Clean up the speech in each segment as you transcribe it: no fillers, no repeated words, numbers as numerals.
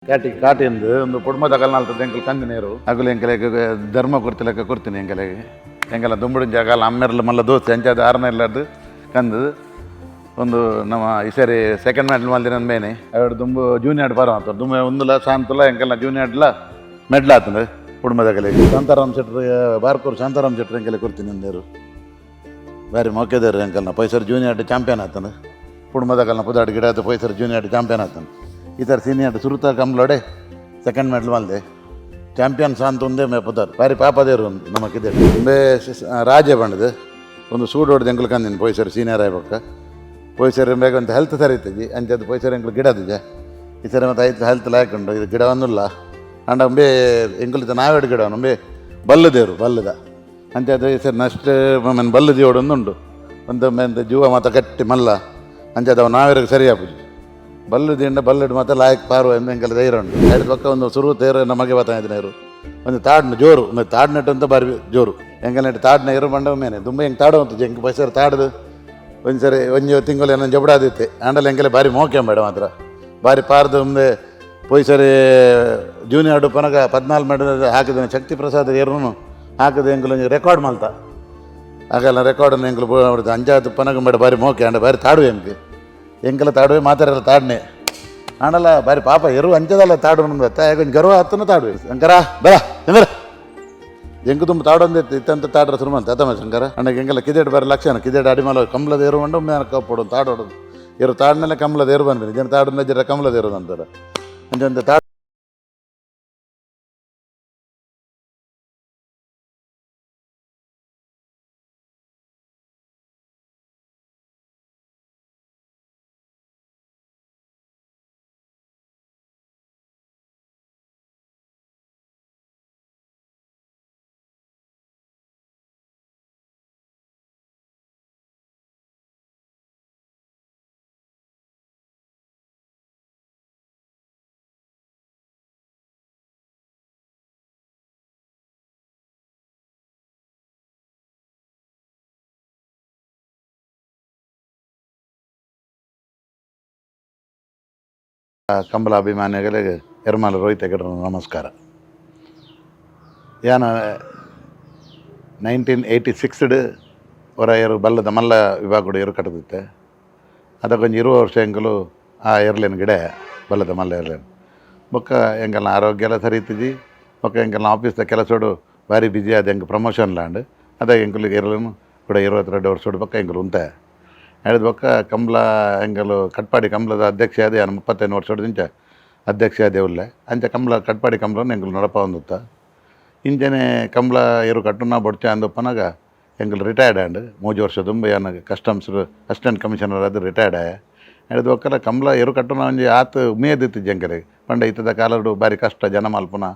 ಕಾಟಿಂದು ಒಂದು ಕುಟುಂಬದ ಕಲ್ನಾಲ್ತದ್ದು ಎಂಕಲ್ ಕಂದು ನೀರು ಅಗಲು ಎಂಕಲೆಗೆ ಧರ್ಮ ಕೊಡ್ತಿಲಕ್ಕ ಕೊಡ್ತೀನಿ ಎಂಕಲೆಗೆ ಎಂಕಲ ದುಂಬುಡಿನ ಜಾಗ ಅಮ್ಮೆರ್ಲು ಮಲ್ಲ ದೋಸ್ತಿ ಅಂಚಾದ ಆರನೇ ಇಲ್ಲದ್ದು ಕಂದು ಒಂದು ನಮ್ಮ ಈ ಸರಿ ಸೆಕೆಂಡ್ ಮೆಡಲ್ ಮಲ್ದಿನ ಮೇನೆ ಎರಡು ದುಂಬು ಜೂನಿಯರ್ ಬರೋ ಅಂತ ದುಂಬ ಒಂದುಲ ಶಾಂತುಲ ಎಂಕಲ್ನ ಜೂನಿಯರ್ಲ ಮೆಡ್ಲ್ ಆತಂದು ಕುಟುಂಬದ ಕಲೆಗೆ ಶಾಂತಾರಾಮ್ ಶೆಟ್ರು ಬಾರ್ಕೂರು ಶಾಂತಾರಾಮ್ ಶೆಟ್ರು ಎಂಕಲೆ ಕೊಡ್ತೀನಿ ಅಂದೇರು ಬಾರಿ ಮೋಕೆದಾರು ಎಂಕಲ್ನ ಪೈಸರ್ ಜೂನಿಯರ್ ಚಾಂಪಿಯನ್ ಆತಂದು ಕುಟುಂಬದ ಕಲ್ನ ಪುದಾಡ್ ಗಿಡ ಪೈಸರ್ ಜೂನಿಯರ್ ಚಾಂಪಿಯನ್ ಆತಂದು ಈ ಥರ ಸೀನಿಯರ್ ಸುರುತ ಕಂಬ್ಲೋಡೆ ಸೆಕೆಂಡ್ ಮೆಡಲ್ ಮಲ್ದೆ ಚಾಂಪಿಯನ್ಸ್ ಅಂತ ಒಂದೇ ಮೇಪದಾರು ಬಾರಿ ಪಾಪದೇರು ಒಂದು ನಮಗಿದೆ ಬೇ ರಾಜೆ ಬಂಡದು ಒಂದು ಸೂಡು ಹೊಡೆದು ಎಂಕಲ್ ಕಂದಿನಿ ಪೊಯ್ಸರು ಸೀನಿಯರ್ ಆಗ್ಬೇಕ ಪೊಯ್ಸರು ಬೇಗ ಒಂದು ಹೆಲ್ತ್ ಸರಿ ಇತ್ತಿಜಿ ಅಂಚದು ಪೊಯ್ಸರು ಎಂಕಲ್ ಗಿಡದಿಜ ಈ ಸರಿ ಮತ್ತು ಐದು ಹೆಲ್ತ್ ಲಾಯ್ಕೊಂಡು ಇದು ಗಿಡ ಒಂದಿಲ್ಲ ಅಂಡ ಒಂಬೇ ಎಂಕಲಿತ ನಾವೆಡು ಗಿಡ ಒಂಬೇ ಬಲ್ಲದೇರು ಬಲ್ಲದ ಅಂಚದು ಈ ಸರಿ ನೆಕ್ಸ್ಟ್ ಮಮ್ಮನ ಬಲ್ಲದಿ ಹೊಡೊಂದುಂಡು ಒಂದು ಜೀವ ಮತ್ತು ಗಟ್ಟಿ ಮಲ್ಲ ಅಂಚದು ಅವು ನಾವೆರಿಗೆ ಸರಿ ಆಪುಜಿ ಬಲ್ಲುದಿಂಡ ಬಲ್ಲಡು ಮತ್ತು ಲಾಯಕ್ ಪಾರು ಎಂದು ಎಂಕಲ್ ಧೈರ್ಯ ಉಂಟು ಎರಡು ಪಕ್ಕ ಒಂದು ಸುರು ತೇರು ನಮಗೆ ಬತ್ತಾಯಿದ್ದು ನೀರು ಒಂದು ತಾಡ್ನ ಜೋರು ಒಂದು ತಾಡ್ನೆಟ್ಟು ಅಂತ ಬಾರಿ ಜೋರು ಎಂಕಲ್ ನೆಟ್ಟು ತಾಡ್ನ ಇರು ಬಂಡವ ಮೇನೆ ತುಂಬ ಹೆಂಗೆ ತಾಡುವಂತು ಎಂಕ ಪೈಸರು ತಾಡ್ದು ಒಂದು ಸರಿ ಒಂದು ತಿಂಗಳು ಏನೋ ಜಬಡಾದಿತ್ತೆ ಆಂಡಲ್ ಎಂಕಲೆ ಬಾರಿ ಮೋಕೆ ಬೇಡ ಮಾತ್ರ ಬಾರಿ ಪಾರ್ದು ಮುಂದೆ ಪೊಯ್ ಸರಿ ಜೂನಿಯರ್ ಪನಗ 14 ಮೆಡಲ್ ಹಾಕಿದ ಶಕ್ತಿ ಪ್ರಸಾದ್ ಎರನು ಹಾಕಿದ ಎಂಕಲ್ ರೆಕಾರ್ಡ್ ಮಲ್ತ ಹಾಗೆಲ್ಲ ರೆಕಾರ್ಡನ್ನು ಎಂಕಲ್ ಬಿಡ್ದು ಅಂಜಾತು ಪನಗ ಬೇಡ ಬಾರಿ ಮೋಕೆ ಆಂಡ ಬಾರಿ ತಾಡುವೆ ಎಂಕೆ ಎಂಕಲ ತಾಡುವೆ ಮಾತಾಡಲ್ಲ ತಾಡ್ನೆ ಆಣಲ್ಲ ಬಾರಿ ಪಾಪ ಎರು ಅಂಚದಲ್ಲ ತಾಡು ನಮ್ದು ಯಾಕೊಂದು ಗರ್ವ ಹತ್ತನ ತಾಡುವೆ ಶಂಕರ ಬರ ಶಂಕರ ಎಂಕು ತುಂಬ ತಾಡೊಂದಿತ್ತು ಇತ್ತಂತ ತಾಡ್ರ ಸುರುಮಂತ ಅತಮ ಶಂಕರ ಅಣ್ಣಗೆ ಎಂಗೆಲ್ಲ ಕಿದೇಡು ಬಾರಿ ಲಕ್ಷಣ ಕಿದೇಡು ಅಡಿಮಲ ಕಂಬಳದ ಏರು ಮಂಡು ಮೇಲೆ ಕಪ್ಪೊಡು ತಾಡೋಡು ಇರು ತಾಡ್ನೆಲ್ಲ ಕಂಬಳದ ಏರು ಬಂದ್ಬಿಡಿ ಜನ ತಾಡು ನಜ್ಜರ ಕಂಬಳದ ಏರು ಅಂತಾರೆ ಅಂಚಂತ ತಾಡು ಕಂಬಳ ಅಭಿಮಾನಿಗಳಿಗೆ ಯರ್ಮಲ್ ರೋಹಿತ್ ಹೆಗ್ಡೆ ನಮಸ್ಕಾರ. ಯಾನ 1986 ಹೊರ ಏರು ಬಲ್ಲದ ಮಲ್ಲ ವಿಭಾಗಡು ಏರು ಕಟ್ಟದಿತ್ತೆ ಅದಕ್ಕೊಂದು 20 ವರ್ಷ ಎಂಕಲು ಆ ಏರ್ಲೇನು ಗಿಡ ಬಲ್ಲದ ಮಲ್ಲ ಏರ್ಲೇನು ಬೊಕ್ಕ ಎಂಕಲ್ನ ಆರೋಗ್ಯ ಎಲ್ಲ ಸರಿ ಇತ್ತಿಜಿ ಬೊಕ್ಕ ಎಂಕಲ್ನ ಆಫೀಸ್ದ ಕೆಲಸೋಡು ಭಾರಿ ಬ್ಯುಸಿ ಆದ ಎಂಕ ಪ್ರಮೋಷನ್ ಲಾಂಡ್ ಅದಾಗ ಎಂಕಲಿಗೆ ಏರ್ಲೇನು ಕೂಡ 22 ವರ್ಷೋಡು ಬೊಕ್ಕ ಎಂಕಲು ಉಂತೆ ಹೇಳಿದ ಬೊಕ್ಕ ಕಂಬಳ ಎಂಕಲು ಕಟ್ಪಾಡಿ ಕಂಬಳದ ಅಧ್ಯಕ್ಷ ಆದ ಯಾನು 35 ವರ್ಷೋಡು ಇಂಚ ಅಧ್ಯಕ್ಷ ಆದೇ ಉಲ್ಲೆ ಅಂಚ ಕಂಬಳ ಕಟ್ಪಾಡಿ ಕಂಬಳನ್ನು ಎಂಕಲು ನಡಪ ಹೊಂದುತ್ತ ಇಂಚನೆ ಕಂಬಳ ಏರು ಕಟ್ಟುನ ಬೊಡ್ಚ ಅಂದಪ್ಪನಾಗ ಎಂಕಲು ರಿಟೈರ್ಡ್ ಆಂಡ್ 3 ವರ್ಷ ತುಂಬ ಯಾನ ಕಸ್ಟಮ್ಸ್ ಅಸಿಸ್ಟೆಂಟ್ ಕಮಿಷನರ್ ಅದು ರಿಟೈರ್ಡ್ ಆಯ ಹೇಳಿದ ಬೊಕ್ಕಲ ಕಂಬಳ ಏರು ಕಟ್ಟುನ ಒಂಜಿ ಆತು ಉಮೇದಿತ್ತು ಎಂಕಲಿಗೆ ಪಂಡ ಇತ್ತದ ಕಾಲಡು ಭಾರಿ ಕಷ್ಟ ಜನ ಮಲ್ಪುನ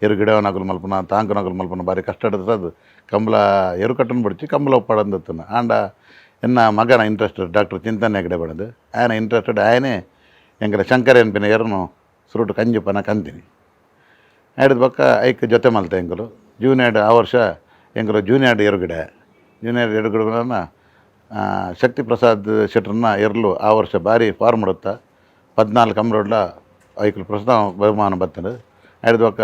ಏರು ಗಿಡವನಗಲು ಮಲ್ಪುನ ತಾಂಕುನಗಲು ಮಲ್ಪುನ ಭಾರಿ ಕಷ್ಟ ಹಿಡಿದು ಕಂಬಳ ಏರು ಕಟ್ಟುನ ಬಡ್ಚಿ ಕಂಬಳ ಒಪ್ಪಡಂದತ್ತನ ಆಂಡ ಎನ್ನ ಮಗನ ಇಂಟ್ರೆಸ್ಟೆಡ್ ಡಾಕ್ಟರ್ ಚಿಂತನೆ ಹೆಗ್ಡೆ ಬಡದು ಆಯನ ಇಂಟ್ರೆಸ್ಟೆಡ್ ಆಯನೇ ಎಂಕಲ ಶಂಕರ ಎನ್ಪಿನ ಎರನು ಸುರುಟು ಕಂಜಿಪನ ಕಂತೀನಿ ಹಿಡಿದ ಪಕ್ಕ ಐಕ್ ಜೊತೆ ಮಲ್ತೆ ಎಂಕಲು ಜೂನಿಯರ್ ಆ ವರ್ಷ ಎಂಕಲು ಜೂನಿಯರ್ ಎರುಗಿಡೆ ಜೂನಿಯರ್ ಎರುಗಿಡನ ಶಕ್ತಿ ಪ್ರಸಾದ್ ಶೆಟ್ರನ್ನ ಎರಲು ಆ ವರ್ಷ ಭಾರಿ ಫಾರ್ಮ್ ಇಡುತ್ತಾ 14 ಕಂಬರೋಡ್ಲ ಐಕಲು ಪ್ರಸ್ತಾವ ಬಹುಮಾನ ಬರ್ತದೆ ಹಿಡಿದ ಪಕ್ಕ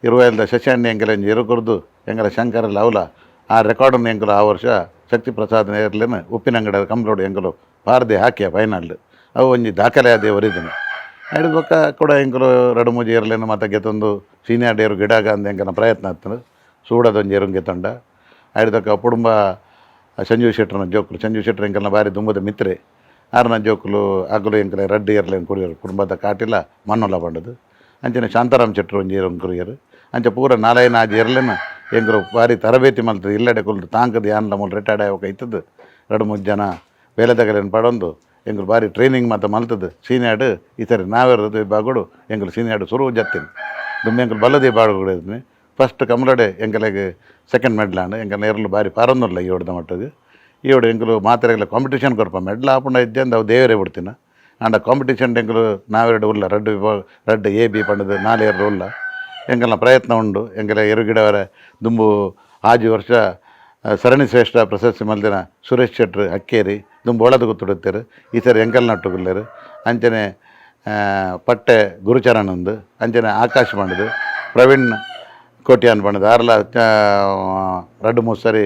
25 ಶಶಾಂಡಿ ಎಂಕಲ ಎರು ಕೊರ್ದು ಎಂಕಲ ಶಂಕರಲ್ಲಿ ಅವಲ ಆ ರೆಕಾರ್ಡನ್ನು ಎಂಕಲು ಆ ವರ್ಷ ಶಕ್ತಿ ಪ್ರಸಾದ್ ಏರ್ಲೇನು ಉಪ್ಪಿನಂಗಡ ಕಂಬರೋಡು ಎಂಕಲು ಪಾರ್ದೆ ಹಾಕಿಯ ಫೈನಲ್ ಅವು ಒಂಜಿ ದಾಖಲೆ ಅದೇ ಒರಿಜಿನ ಹಿಡಿದ ಪಕ್ಕ ಕೂಡ ಎಂಕಲು 2-3 ಏರ್ಲೇನು ಮತ್ತು ಗೆತ್ತೊಂದು ಸೀನಿಯರ್ ಏರು ಗಿಡಾಗ ಅಂದ ಎಂಕನ ಪ್ರಯತ್ನ ಆಗ್ತದೆ ಸೂಡದೊಂದು ಏರು ಗೆತ್ತೊಂಡ ಹಿಡಿದಕ್ಕ ಕುಟುಂಬ ಸಂಜೀವ್ ಶೆಟ್ರನ ಜೋಕುಲು ಸಂಜೀವ್ ಶೆಟ್ರ್ ಎಂಕಲ್ನ ಭಾರಿ ದುಂಬದ ಮಿತ್ರೆ ಆರನ ಜೋಕುಲು ಆಗಲು ಎಂಕಲ ರಡ್ಡಿ ಏರ್ಲೇನು ಕುಡಿಯೋರು ಕುಟುಂಬದ ಕಾಟಿಲ್ಲ ಮಣ್ಣೊಲ್ಲ ಬಂಡದು ಅಂಚನೆ ಶಾಂತಾರಾಮ್ ಶೆಟ್ರು ಒಂಜಿ ಏರು ಕುರಿಯರು ಅಂಚ ಪೂರ 4-5 ಏರ್ಲೇನು ಎಂಕರು ಭಾರಿ ತರಬೇತಿ ಮಲ್ತದೆ ಇಲ್ಲಡೆ ಕುಲ್ದು ತಾಂಕದ ಯಾನ್ಲ ಮೂಲ ರಿಟೈರ್ಡ್ ಆಗೋಕೆ ಇತ್ತದು 2-3 ಜನ ಬೇಲೆ ತಗಲೇನು ಪಡೊಂದು ಎಂಕರು ಭಾರಿ ಟ್ರೈನಿಂಗ್ ಮತ್ತು ಮಲ್ತದ್ದು ಸೀನಿಯರ್ಡ್ ಈ ಸರಿ ನಾವೆರದು ಬಾಗುಡು ಎಂಕಲು ಸೀನಿಯರ್ಡ್ ಸುರು ಜತ್ತಿನ ದುಮ್ಮೆ ಎಂಕಲು ಬಲ್ಲದಿ ಬಾಡುಗಳು ಇದ್ನಿ ಫಸ್ಟ್ ಕಮಲಡೆ ಎಂಕಲೆಗೆ ಸೆಕೆಂಡ್ ಮೆಡ್ಲ್ ಆಂಡ್ ಎಂಕಲ್ನ ಎರಲು ಭಾರಿ ಪರೊಂದುಲ್ಲ ಈ ಹೊಡೆದ ಮಟ್ಟಿಗೆ ಈ ಹೊಡೆ ಎಂಕಲು ಮಾತ್ರೆಗಳ ಕಾಂಪಿಟೇಷನ್ ಕೊರಪ ಮೆಡ್ಲ್ ಆಪುಂಡ ಇದ್ದೆ ಅಂದ ಅವು ದೇವರೇ ಬಿಡ್ತೀನ ಆಂಡ ಕಾಂಪಿಟೇಷನ್ ಎಂಕಲು ನಾವೆರಡು ಉಲ್ಲ ರಡ್ಡು ಎ ಬಿ ಪಂಡದು 4 ಎರಡು ಉಲ್ಲ ಎಂಕಲ್ನ ಪ್ರಯತ್ನ ಉಂಡು ಎಂಕಲ ಎರುಗಿಡವರ ದುಂಬು ಆಜು ವರ್ಷ ಸರಣಿ ಶ್ರೇಷ್ಠ ಪ್ರಶಸ್ತಿ ಮಲ್ದಿನ ಸುರೇಶ್ ಶೆಟ್ರು ಹಕ್ಕೇರಿ ದುಂಬು ಒಳದು ಗೊತ್ತುಡುತ್ತೇರು ಈ ಸರಿ ಎಂಕಲ್ ನಟ್ಟುಗುಲ್ಲೇರು ಅಂಚನೆ ಪಟ್ಟೆ ಗುರುಚರಣ್ ಉಂದು ಅಂಚನೆ ಆಕಾಶ್ ಪಂಡದು ಪ್ರವೀಣ್ ಕೋಟ್ಯಾನ್ ಪಂಡದು ಆರ್ಲ 2-3 ಸರಿ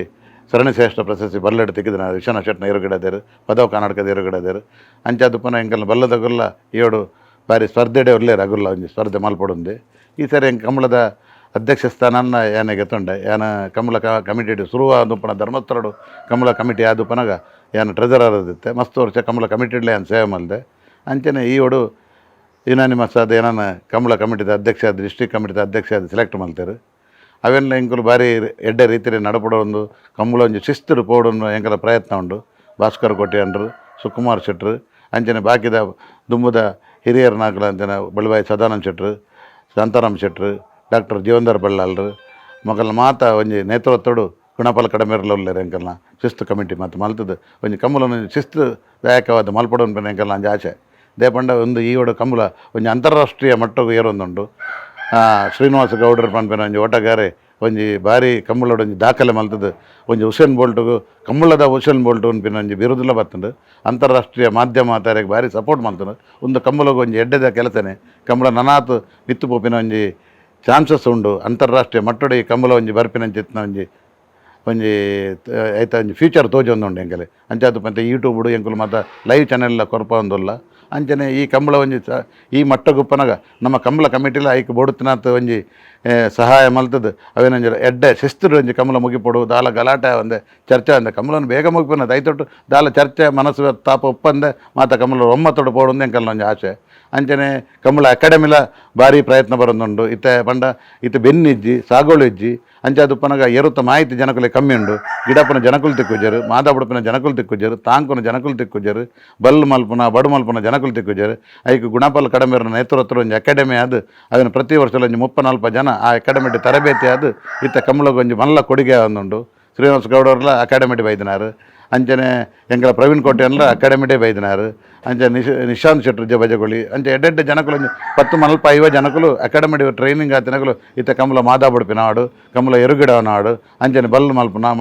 ಸರಣಿ ಶ್ರೇಷ್ಠ ಪ್ರಶಸ್ತಿ ಬಲ್ಲೆಡ್ ತೆಗೆದಿನ ವಿಶ್ವನಾಥ ಶೆಟ್ನ ಎರುಗಿಡದೇರು ಪದವ ಕರ್ನಾಟಕದ ಎರುಗಿಡದೇರು ಅಂಚಾದು ಪುನಃ ಎಂಕಲ್ನ ಬಲ್ಲದಗುಲ್ಲ ಏಡು ಬಾರಿ ಸ್ಪರ್ಧೆಡೆ ಒಳ್ಳೆಯ ರಗುಲ್ಲ ಒಂಜಿ ಸ್ಪರ್ಧೆ ಮಲ್ಪಡುಂದೆ ಈ ಸರಿ ಎಂಕ್ ಕಂಬಳದ ಅಧ್ಯಕ್ಷ ಸ್ಥಾನನ ಏನಾಗೆ ತೊಂಡೆ ಏನ ಕಂಬಳ ಕಮಿಟಿ ಶುರುವ ಆದುಪನ ಧರ್ಮಸ್ಥಳಡು ಕಂಬಳ ಕಮಿಟಿ ಆದುಪನಾಗ ಏನು ಟ್ರೆಜರರ್ ಇದ್ದಿತ್ತೆ ಮಸ್ತ್ ವರ್ಷ ಕಂಬಳ ಕಮಿಟಿಡ್ಲೆ ಏನು ಸೇವೆ ಮಲ್ದೆ ಅಂಚನೆ ಈ ಒಡು ಯುನಾನಿಮಸ್ ಅದು ಏನಾನ ಕಂಬಳ ಕಮಿಟಿದ ಅಧ್ಯಕ್ಷ ಡಿಸ್ಟ್ರಿಕ್ಟ್ ಕಮಿಟಿದ ಅಧ್ಯಕ್ಷ ಅದು ಸೆಲೆಕ್ಟ್ ಮಲ್ತೇರು ಅವೆಲ್ಲ ಎಂಕುಲು ಭಾರಿ ಎಡ್ಡೆ ರೀತಿಯಲ್ಲಿ ನಡಪಡೋ ಒಂದು ಕಂಬಳ ಒಂದು ಶಿಸ್ತು ಪೋಡನ್ನು ಎಂಕಲ ಪ್ರಯತ್ನ ಉಂಡು ಭಾಸ್ಕರ್ ಕೋಟ್ಯಾನ್ರು ಸುಕುಮಾರ್ ಶೆಟ್ರು ಅಂಚನೆ ಬಾಕಿದ ದುಂಬುದ ಹಿರಿಯರ ನಾಗಲ ಅಂಚನೆ ಬಳಿಬಾಯಿ ಸದಾನಂದ ಶೆಟ್ರು ಶಾಂತಾರಾಮ್ ಶೆಟ್ರು ಡಾಕ್ಟರ್ ಜೀವಂದರ್ ಬಳ್ಳಾಲ್ರು ಮಗಲ ಮಾತ ಒಂಜಿ ನೇತೃತ್ವಡು ಗುಣಪಾಲ ಕಡಿಮೆರಲ್ಲ ಉಳ್ಳೇರು ಎಂಕಲ್ನ ಶಿಸ್ತು ಕಮಿಟಿ ಮತ್ತು ಮಲ್ತದ್ದು ಒಂಜಿ ಕಂಬಳ ಶಿಸ್ತು ದಾಯಕವಾದ ಮಲ್ಪಡೋನ್ ಪೆನ ಎಂಕಲ್ನ ಅಂಜ ಆಸೆ ದೇ ಪಂಡ ಒಂದು ಈ ಒಡು ಕಂಬಳ ಒಂಜಿ ಅಂತಾರಾಷ್ಟ್ರೀಯ ಮಟ್ಟಗೂ ಏರೊಂದುಂಡು ಶ್ರೀನಿವಾಸ ಗೌಡರು ಪನ್ಪೆನ ಒಂಜಿ ಓಟಗಾರೆ ಒಂಜಿ ಭಾರಿ ಕಂಬಳೋಡು ಒಂಜಿ ದಾಖಲೆ ಮಲ್ತದ್ದು ಒಂಜಿ ಹುಸೇನ್ ಬೋಲ್ಟ್ಗೂ ಕಂಬಳದ ಹುಸೇನ್ ಬೋಲ್ಟ್ ಉನ್ಪಿನ ಒಂಜಿ ಬಿರುದುಲ್ಲ ಬತ್ತುಂಡು ಅಂತಾರಾಷ್ಟ್ರೀಯ ಮಾಧ್ಯಮ ತಾರೆಗೆ ಭಾರಿ ಸಪೋರ್ಟ್ ಮಲ್ತುಂಡು ಒಂದು ಕಂಬಳಗೆ ಒಂಜಿ ಎಡ್ಡೆದ ಕೆಲಸನೇ ಕಂಬಳ ನನಾತ್ ಮಿತ್ತು ಪೋಪಿನ ಒಂಜಿ ಚಾನ್ಸಸ್ ಉಂಡು ಅಂತಾರಾಷ್ಟ್ರೀಯ ಮಟ್ಟೊಡೆ ಈ ಕಂಬಳ ಒಂಜಿ ಬರ್ಪಿನಂಚಿತ್ತಿನ ಒಂಜಿ ಐತ ಒಂಜಿ ಫ್ಯೂಚರ್ ತೋಜೊಂದುಂಡು ಎಂಕಲೆ ಅಂಚಾದು ಮತ್ತು ಯೂಟ್ಯೂಬ್ಡು ಎಂಕುಲು ಮತ್ತು ಲೈವ್ ಚಾನೆಲ್ಲ ಕೊರಪ ಒಂದುಲ್ಲ ಅಂಚನೆ ಈ ಕಂಬಳ ಒಂಜಿ ಈ ಮಟ್ಟಗುಪ್ಪನಾಗ ನಮ್ಮ ಕಂಬಳ ಕಮಿಟಿಲ ಐಕ್ ಬೋಡುತ್ತಿನಾತ್ ಒಂಜಿ ಸಹಾಯ ಮಲ್ತದ್ದು ಅವೇನೊಂಜಿ ಎಡ್ಡೆ ಶಿಸ್ತುಡು ಒಂಜಿ ಕಂಬಳ ಮುಗಿಪೊಡು ದಾಲ ಗಲಾಟೆ ಒಂದೆ ಚರ್ಚೆ ಅಂದೆ ಕಂಬಳನ್ನು ಬೇಗ ಮುಗಿಪೋನದು ಐತೊಟ್ಟು ದಾಲ ಚರ್ಚೆ ಮನಸ್ಸು ತಾಪ ಒಪ್ಪಂದೆ ಮಾತ ಕಂಬಳ ಒಮ್ಮತ್ತೊಡು ಪೋಡು ಎಂಕಲ್ನ ಒಂಜಿ ಆಸೆ ಅಂಚನೆ ಕಂಬಳ ಅಕಾಡೆಮಿಲ ಭಾರಿ ಪ್ರಯತ್ನ ಬರೋದುಂಡು ಇತ್ತೆ ಪಂಡ ಇತ್ತೆ ಬೆನ್ನಿಜ್ಜಿ ಸಾಗೋಳು ಇಜ್ಜಿ ಅಂಚಾದುಪ್ಪನಾಗ ಏರುತ್ತ ಮಾಹಿತಿ ಜನಕುಲೆ ಕಮ್ಮಿ ಉಂಡು ಗಿಡಪನ ಜನಕುಲು ತಿಕ್ಕುಜರು ಮಾದಾಬುಡಪಿನ ಜನಕುಲು ತಿಕ್ಕುಜರು ತಾಂಕುನ ಜನಕುಲು ತಿಕ್ಕುಜರು ಬಲ್ ಮಲ್ಪನ ಬಡು ಮಲ್ಪನ ಜನಕುಲು ತಿಕ್ಕುಜರು ಐಕ್ ಗುಣಪಾಲ ಕಡಿಮೆರ ನೇತೃತ್ವ ಒಂಜಿ ಅಕಾಡೆಮಿ ಅದು ಅದನ್ನು ಪ್ರತಿ ವರ್ಷ ಒಂಜಿ 30-40 ಜನ ಆ ಅಕಾಡೆಮಿಟಿ ತರಬೇತಿ ಅದು ಇತ್ತ ಕಂಬಳಗೆ ಒಂಜಿ ಮಲ್ಲ ಕೊಡುಗೆ ಒಂದುಂಡು ಶ್ರೀನಿವಾಸ ಗೌಡರ್ಲ ಅಕಾಡೆಮಿಟಿ ಬೈದಿನಾರು ಅಂಚನೆ ಎಂಕಲ ಪ್ರವೀಣ್ ಕೋಟ್ಯಾನ್ಲ ಅಕಾಡೆಮಿಟೇ ಬೈದಿನಾರು ಅಂಚೆ ನಿಶಾಂತ್ ಶೆಟ್ರು ಬಜಗೊಳಿ ಅಂಚೆ ಎಡ್ಡೆಡ್ಡೆ ಜನಕುಲು 10-40 ಜನಕುಲು ಅಕಾಡೆಮಿಟಿ ಟ್ರೈನಿಂಗ್ ಆತಿನಕುಲು ಇತ್ತ ಕಂಬಳ ಮಾದಾಬುಡುಪಿನ ಆಡು ಕಂಬಳ ಎರುಗಿಡವನ ಆಡು ಅಂಚನೆ ಬಲ್ಲು ಮಲ್ಪನ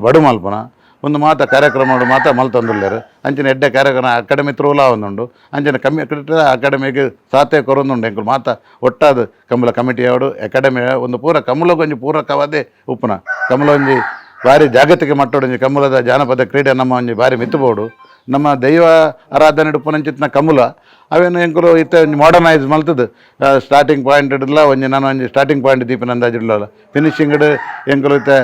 ಬಡು ಮಲ್ಪನ ಒಂದು ಮಾತ ಕಾರ್ಯಕ್ರಮ ಮಾತ ಮಲ್ತೊಂದುಲ್ಲೇರು ಅಂಚನೆ ಎಡ್ಡೆ ಕಾರ್ಯಕ್ರಮ ಅಕಾಡೆಮಿ ತ್ರೂಲ ಒಂದುಂಡು ಅಂಚನೆ ಅಕಾಡೆಮಿಗೆ ಸಾತೆ ಕೊರೊಂದುಂಡು ಎಂಕುಲು ಮಾತ ಒಟ್ಟಾದ ಕಂಬಳ ಕಮಿಟಿಯೋಡು ಅಕಾಡೆಮಿ ಒಂದು ಪೂರ ಕಂಬಳಗೊಂಜಿ ಪೂರಕವಾದೇ ಉಪ್ಪುನ ಕಂಬಳ ಒಂಜಿ ಭಾರಿ ಜಾಗತಿಕ ಮಟ್ಟೊಡು ಕಂಬಳದ ಜಾನಪದ ಕ್ರೀಡೆ ನಮ್ಮ ಒಂಜಿ ಭಾರಿ ಮಿತ್ತುಬೋಡು ನಮ್ಮ ದೈವ ಆರಾಧನೆ ಉಪ್ಪುನಂಚಿತ್ತಿನ ಕಂಬಳ ಅವೇನು ಎಂಕುಲು ಇತ್ತೆ ಒಂಜಿ ಮಾಡರ್ನೈಸ್ ಮಲ್ತದ್ದು ಸ್ಟಾರ್ಟಿಂಗ್ ಪಾಯಿಂಟ್ ಇಡಲ್ಲ ಒಂಜಿ ನಾನು ಒಂಜಿ ಸ್ಟಾರ್ಟಿಂಗ್ ಪಾಯಿಂಟ್ ದೀಪಿನ ಅಂದಾಜಿಡಲ್ಲ ಫಿನಿಶಿಂಗ್ ಎಂಕುಲು ಇತ್ತೆ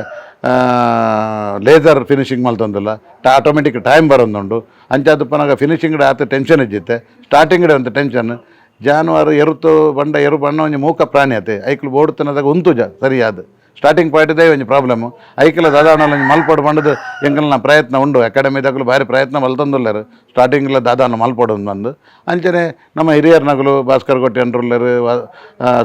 ಲೇಸರ್ ಫಿನಿಶಿಂಗ್ ಮಲ್ತೊಂದಿಲ್ಲ ಆಟೋಮೆಟಿಕ್ ಟೈಮ್ ಬರೋದುಂಡು ಅಂಚಾದು ಪನಾಗ ಫಿನಿಶಿಂಗ್ ಆತ ಟೆನ್ಷನ್ ಇಜ್ಜಿತ್ತೆ ಸ್ಟಾರ್ಟಿಂಗ್ ಒಂದು ಟೆನ್ಷನ್ ಜಾನುವಾರು ಎರುತ್ತು ಬಂಡ ಎರು ಬಣ್ಣ ಒಂಜಿ ಮೂಕ ಪ್ರಾಣಿ ಆತೆ ಐಕ್ಲು ಓಡುತ್ತನದಾಗ ಉಂತುಜ ಸರಿಯಾದ ಸ್ಟಾರ್ಟಿಂಗ್ ಪಾಯಿಂಟ್ದೇ ಒಂಜಿ ಪ್ರಾಬ್ಲಮ್ಮು ಐಕ್ಲ ದಾದಾವನ ಒಂಜಿ ಮಲ್ಪೊಡು ಬಂಡದು ಎಂಕಲ್ನ ಪ್ರಯತ್ನ ಉಂಡು ಅಕಾಡೆಮಿದಾಗಲು ಭಾರಿ ಪ್ರಯತ್ನ ಮಲ್ತೊಂದುಲ್ಲೇರು ಸ್ಟಾರ್ಟಿಂಗ್ಲ ದಾದಾವನ ಮಲ್ಪೊಡು ಬಂದು ಅಂಚನೆ ನಮ್ಮ ಹಿರಿಯರ ನಗಲು ಭಾಸ್ಕರ್ ಕೋಟ್ಯಾನ್ರುಲ್ಲೇರು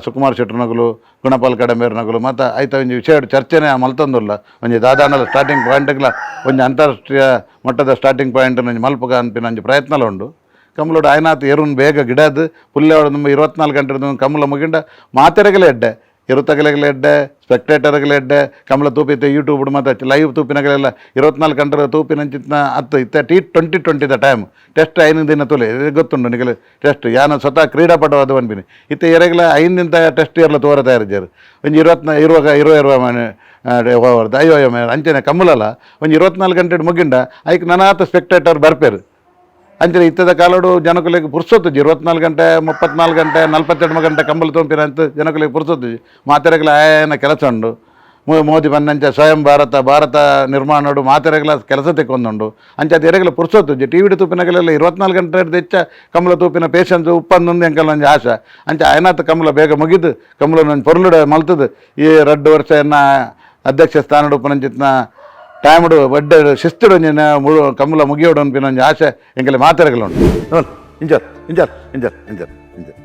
ಸುಕುಮಾರ್ ಶೆಟ್ರು ನಗಲು ಗುಣಪಾಲ ಕಡಿಮೆರ ನಗಲು ಮತ್ತು ಐತ ಒಂಜಿ ವಿಷಯ ಚರ್ಚೆನೇ ಮಲ್ತೊಂದುಲ್ಲ ಒಂಜಿ ದಾದಾವನ ಸ್ಟಾರ್ಟಿಂಗ್ ಪಾಯಿಂಟ್ಗಳ ಒಂಜಿ ಅಂತಾರಾಷ್ಟ್ರೀಯ ಮಟ್ಟದ ಸ್ಟಾರ್ಟಿಂಗ್ ಪಾಯಿಂಟ್ ಒಂಜಿ ಮಲ್ಪಗ ಅನ್ಪಿನ ಒಂಜಿ ಪ್ರಯತ್ನ ಉಂಡು ಕಂಬಳೋಡು ಆಯ್ನಾತ್ ಎರುನ್ ಬೇಗ ಗಿಡದು ಪುಲ್ಲೆ 24 ಗಂಟೆ ಕಂಬಳ ಮುಗಿಂಡ ಮಾತೆರೆಗಲೇ ಎಡ್ಡೆ ಇರುತ್ತಗಲೆಗಲ ಎಡ್ಡೆ ಸ್ಪೆಕ್ಟೇಟರ್ಗಲ ಎಡ್ಡೆ ಕಂಬಳ ತೂಪಿತ್ತೆ ಯೂಟ್ಯೂಬ್ ಮತ್ತು ಲೈವ್ ತೂಪಿನಗಳೆಲ್ಲ 24 ಗಂಟೆ ತೂಪಿನಂಚಿತ್ನ ಅತ್ತು ಇತ್ತೆ T2020 ಟೈಮ್ ಟೆಸ್ಟ್ 5 ದಿನ ತುಲೆ ಗೊತ್ತುಂಡು ನಿಗಲು ಟೆಸ್ಟ್ ಯಾನ ಸ್ವತಃ ಕ್ರೀಡಾಪಟು ಅನ್ಬಿನಿ ಇತ್ತೆ ಎರೆಗಲ 5 ದಿನ ಟೆಸ್ಟ್ ಇರಲ್ಲ ತೋರ ತಯಾರಿದ್ದಾರೆ ಒಂಜಿ 20 ಅಯ್ಯೋ ಅಂಚನೆ ಕಂಬಳಲ್ಲ ಒಂಜಿ 24 ಗಂಟೆ ಮುಗಿಂಡ ಐಕ್ ನನಾತ ಸ್ಪೆಕ್ಟೇಟರ್ ಬರ್ಪೇರು ಅಂಚನೆ ಇತ್ತದ ಕಾಲೋಡು ಜನಕುಲಿಗೆ ಪುರ್ಸೊತ್ತುಜಿ 24 ಗಂಟೆ 34 ಗಂಟೆ 42 ಗಂಟೆ ಕಂಬಳ ತೋಂಪಿನ ಅಂತ ಜನಕುಲಿಗೆ ಪುರ್ಸೊತ್ತುಜಿ ಮಾತೆರೆಗಲ ಆಯನ ಕೆಲಸ ಉಂಡು ಮೋದಿ ಬನ್ನಂಚ ಸ್ವಯಂ ಭಾರತ ನಿರ್ಮಾಣೋಡು ಮಾತೆರೆಗಲ ಕೆಲಸ ತೆಕ್ಕೊಂದುಂಡು ಅಂಚೆ ಅದು ಎರೆಗಲ ಪುರ್ಸೊತ್ತುಜಿ ಟಿವಿ ತೂಪಿನಗಲೆಲ್ಲ 24 ಗಂಟೆ ಹೆಚ್ಚ ಕಂಬಳ ತೂಪಿನ ಪೇಷನ್ಸ್ ಉಪ್ಪಂದೊಂದು ಎಂಕಲ್ ಒಂಜಿ ಆಶೆ ಅಂಚೆ ಆಯ್ನಾತ್ ಕಂಬಳ ಬೇಗ ಮುಗಿದು ಕಂಬಳ ಒಂದು ಪೊರ್ಲುಡ ಮಲ್ತದು ಈ 2 ವರ್ಷ ಎನ್ನ ಅಧ್ಯಕ್ಷ ಸ್ಥಾನ ಉಪನಂಚಿತ್ನ ಟೈಮ್ಡು ಒಡ್ಡ ಶಿಸ್ತುಡು ಒಂಜಿನ ಕಂಬಳ ಮುಗಿಯೋಡು ಅನ್ಪಿನ ಒಂಜಿ ಆಸೆ ಎಂಕಲೆ ಮಾತೆರೆಗಲುಂಡು ಇಂಜರ್ ಇಂಜರ್ ಇಂಜರ್ ಇಂಜರ್ ಇಂಜರ್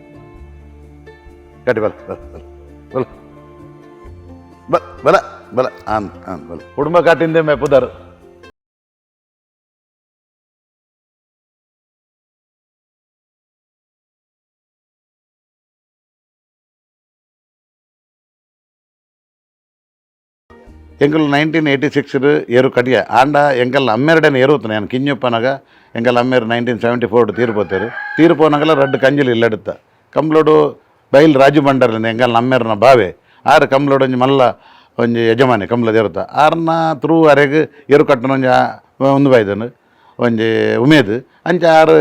ಕಟ್ಟಿ ಬಲ ಬಲ ಬಲ ಬಲ ಬಲ ಆನ್ ಆನ್ ಬಲ ಕುಟುಂಬ ಕಾಟಿಂದೆ ಮೇ ಪುದರ್ ಎಂಕಲ್ 1986 ಏರು ಕಟಿಯ ಆಂಡ ಎಂಕಲ್ನ 12 ಏರುತ್ತು ನಾನು ಕಿಂಜಪ್ಪನಾಗ ಎಂಗಲ್ ಅಮ್ಮೇರು 1974 ತೀರ್ಪೋತೇರು ತೀರ್ಪೋನಾಗಲ ರಡ್ಡು ಕಂಜಿಲು ಇಲ್ಲಡುತ್ತ ಕಂಬ್ಳೋಡು ಬೈಲ್ ರಾಜು ಬಂಡರ್ಲಿನ ಎಂಗಲ್ ಅಮ್ಮೇರನ ಬಾವೆ ಆರು ಕಂಬ್ಳೋಡು ಒಂಜಿ ಮಲ್ಲ ಒಂಜಿ ಯಜಮಾನಿ ಕಂಬ್ಳ ದೇವತ ಆರ್ನ ಥ್ರೂ ಅರೆಗ್ ಎರು ಕಟ್ಟನ ಒಂಜಿ ಒಂದು ಬೈದನು ಒಂಜಿ ಉಮೇದ್ ಅಂಚ ಆರು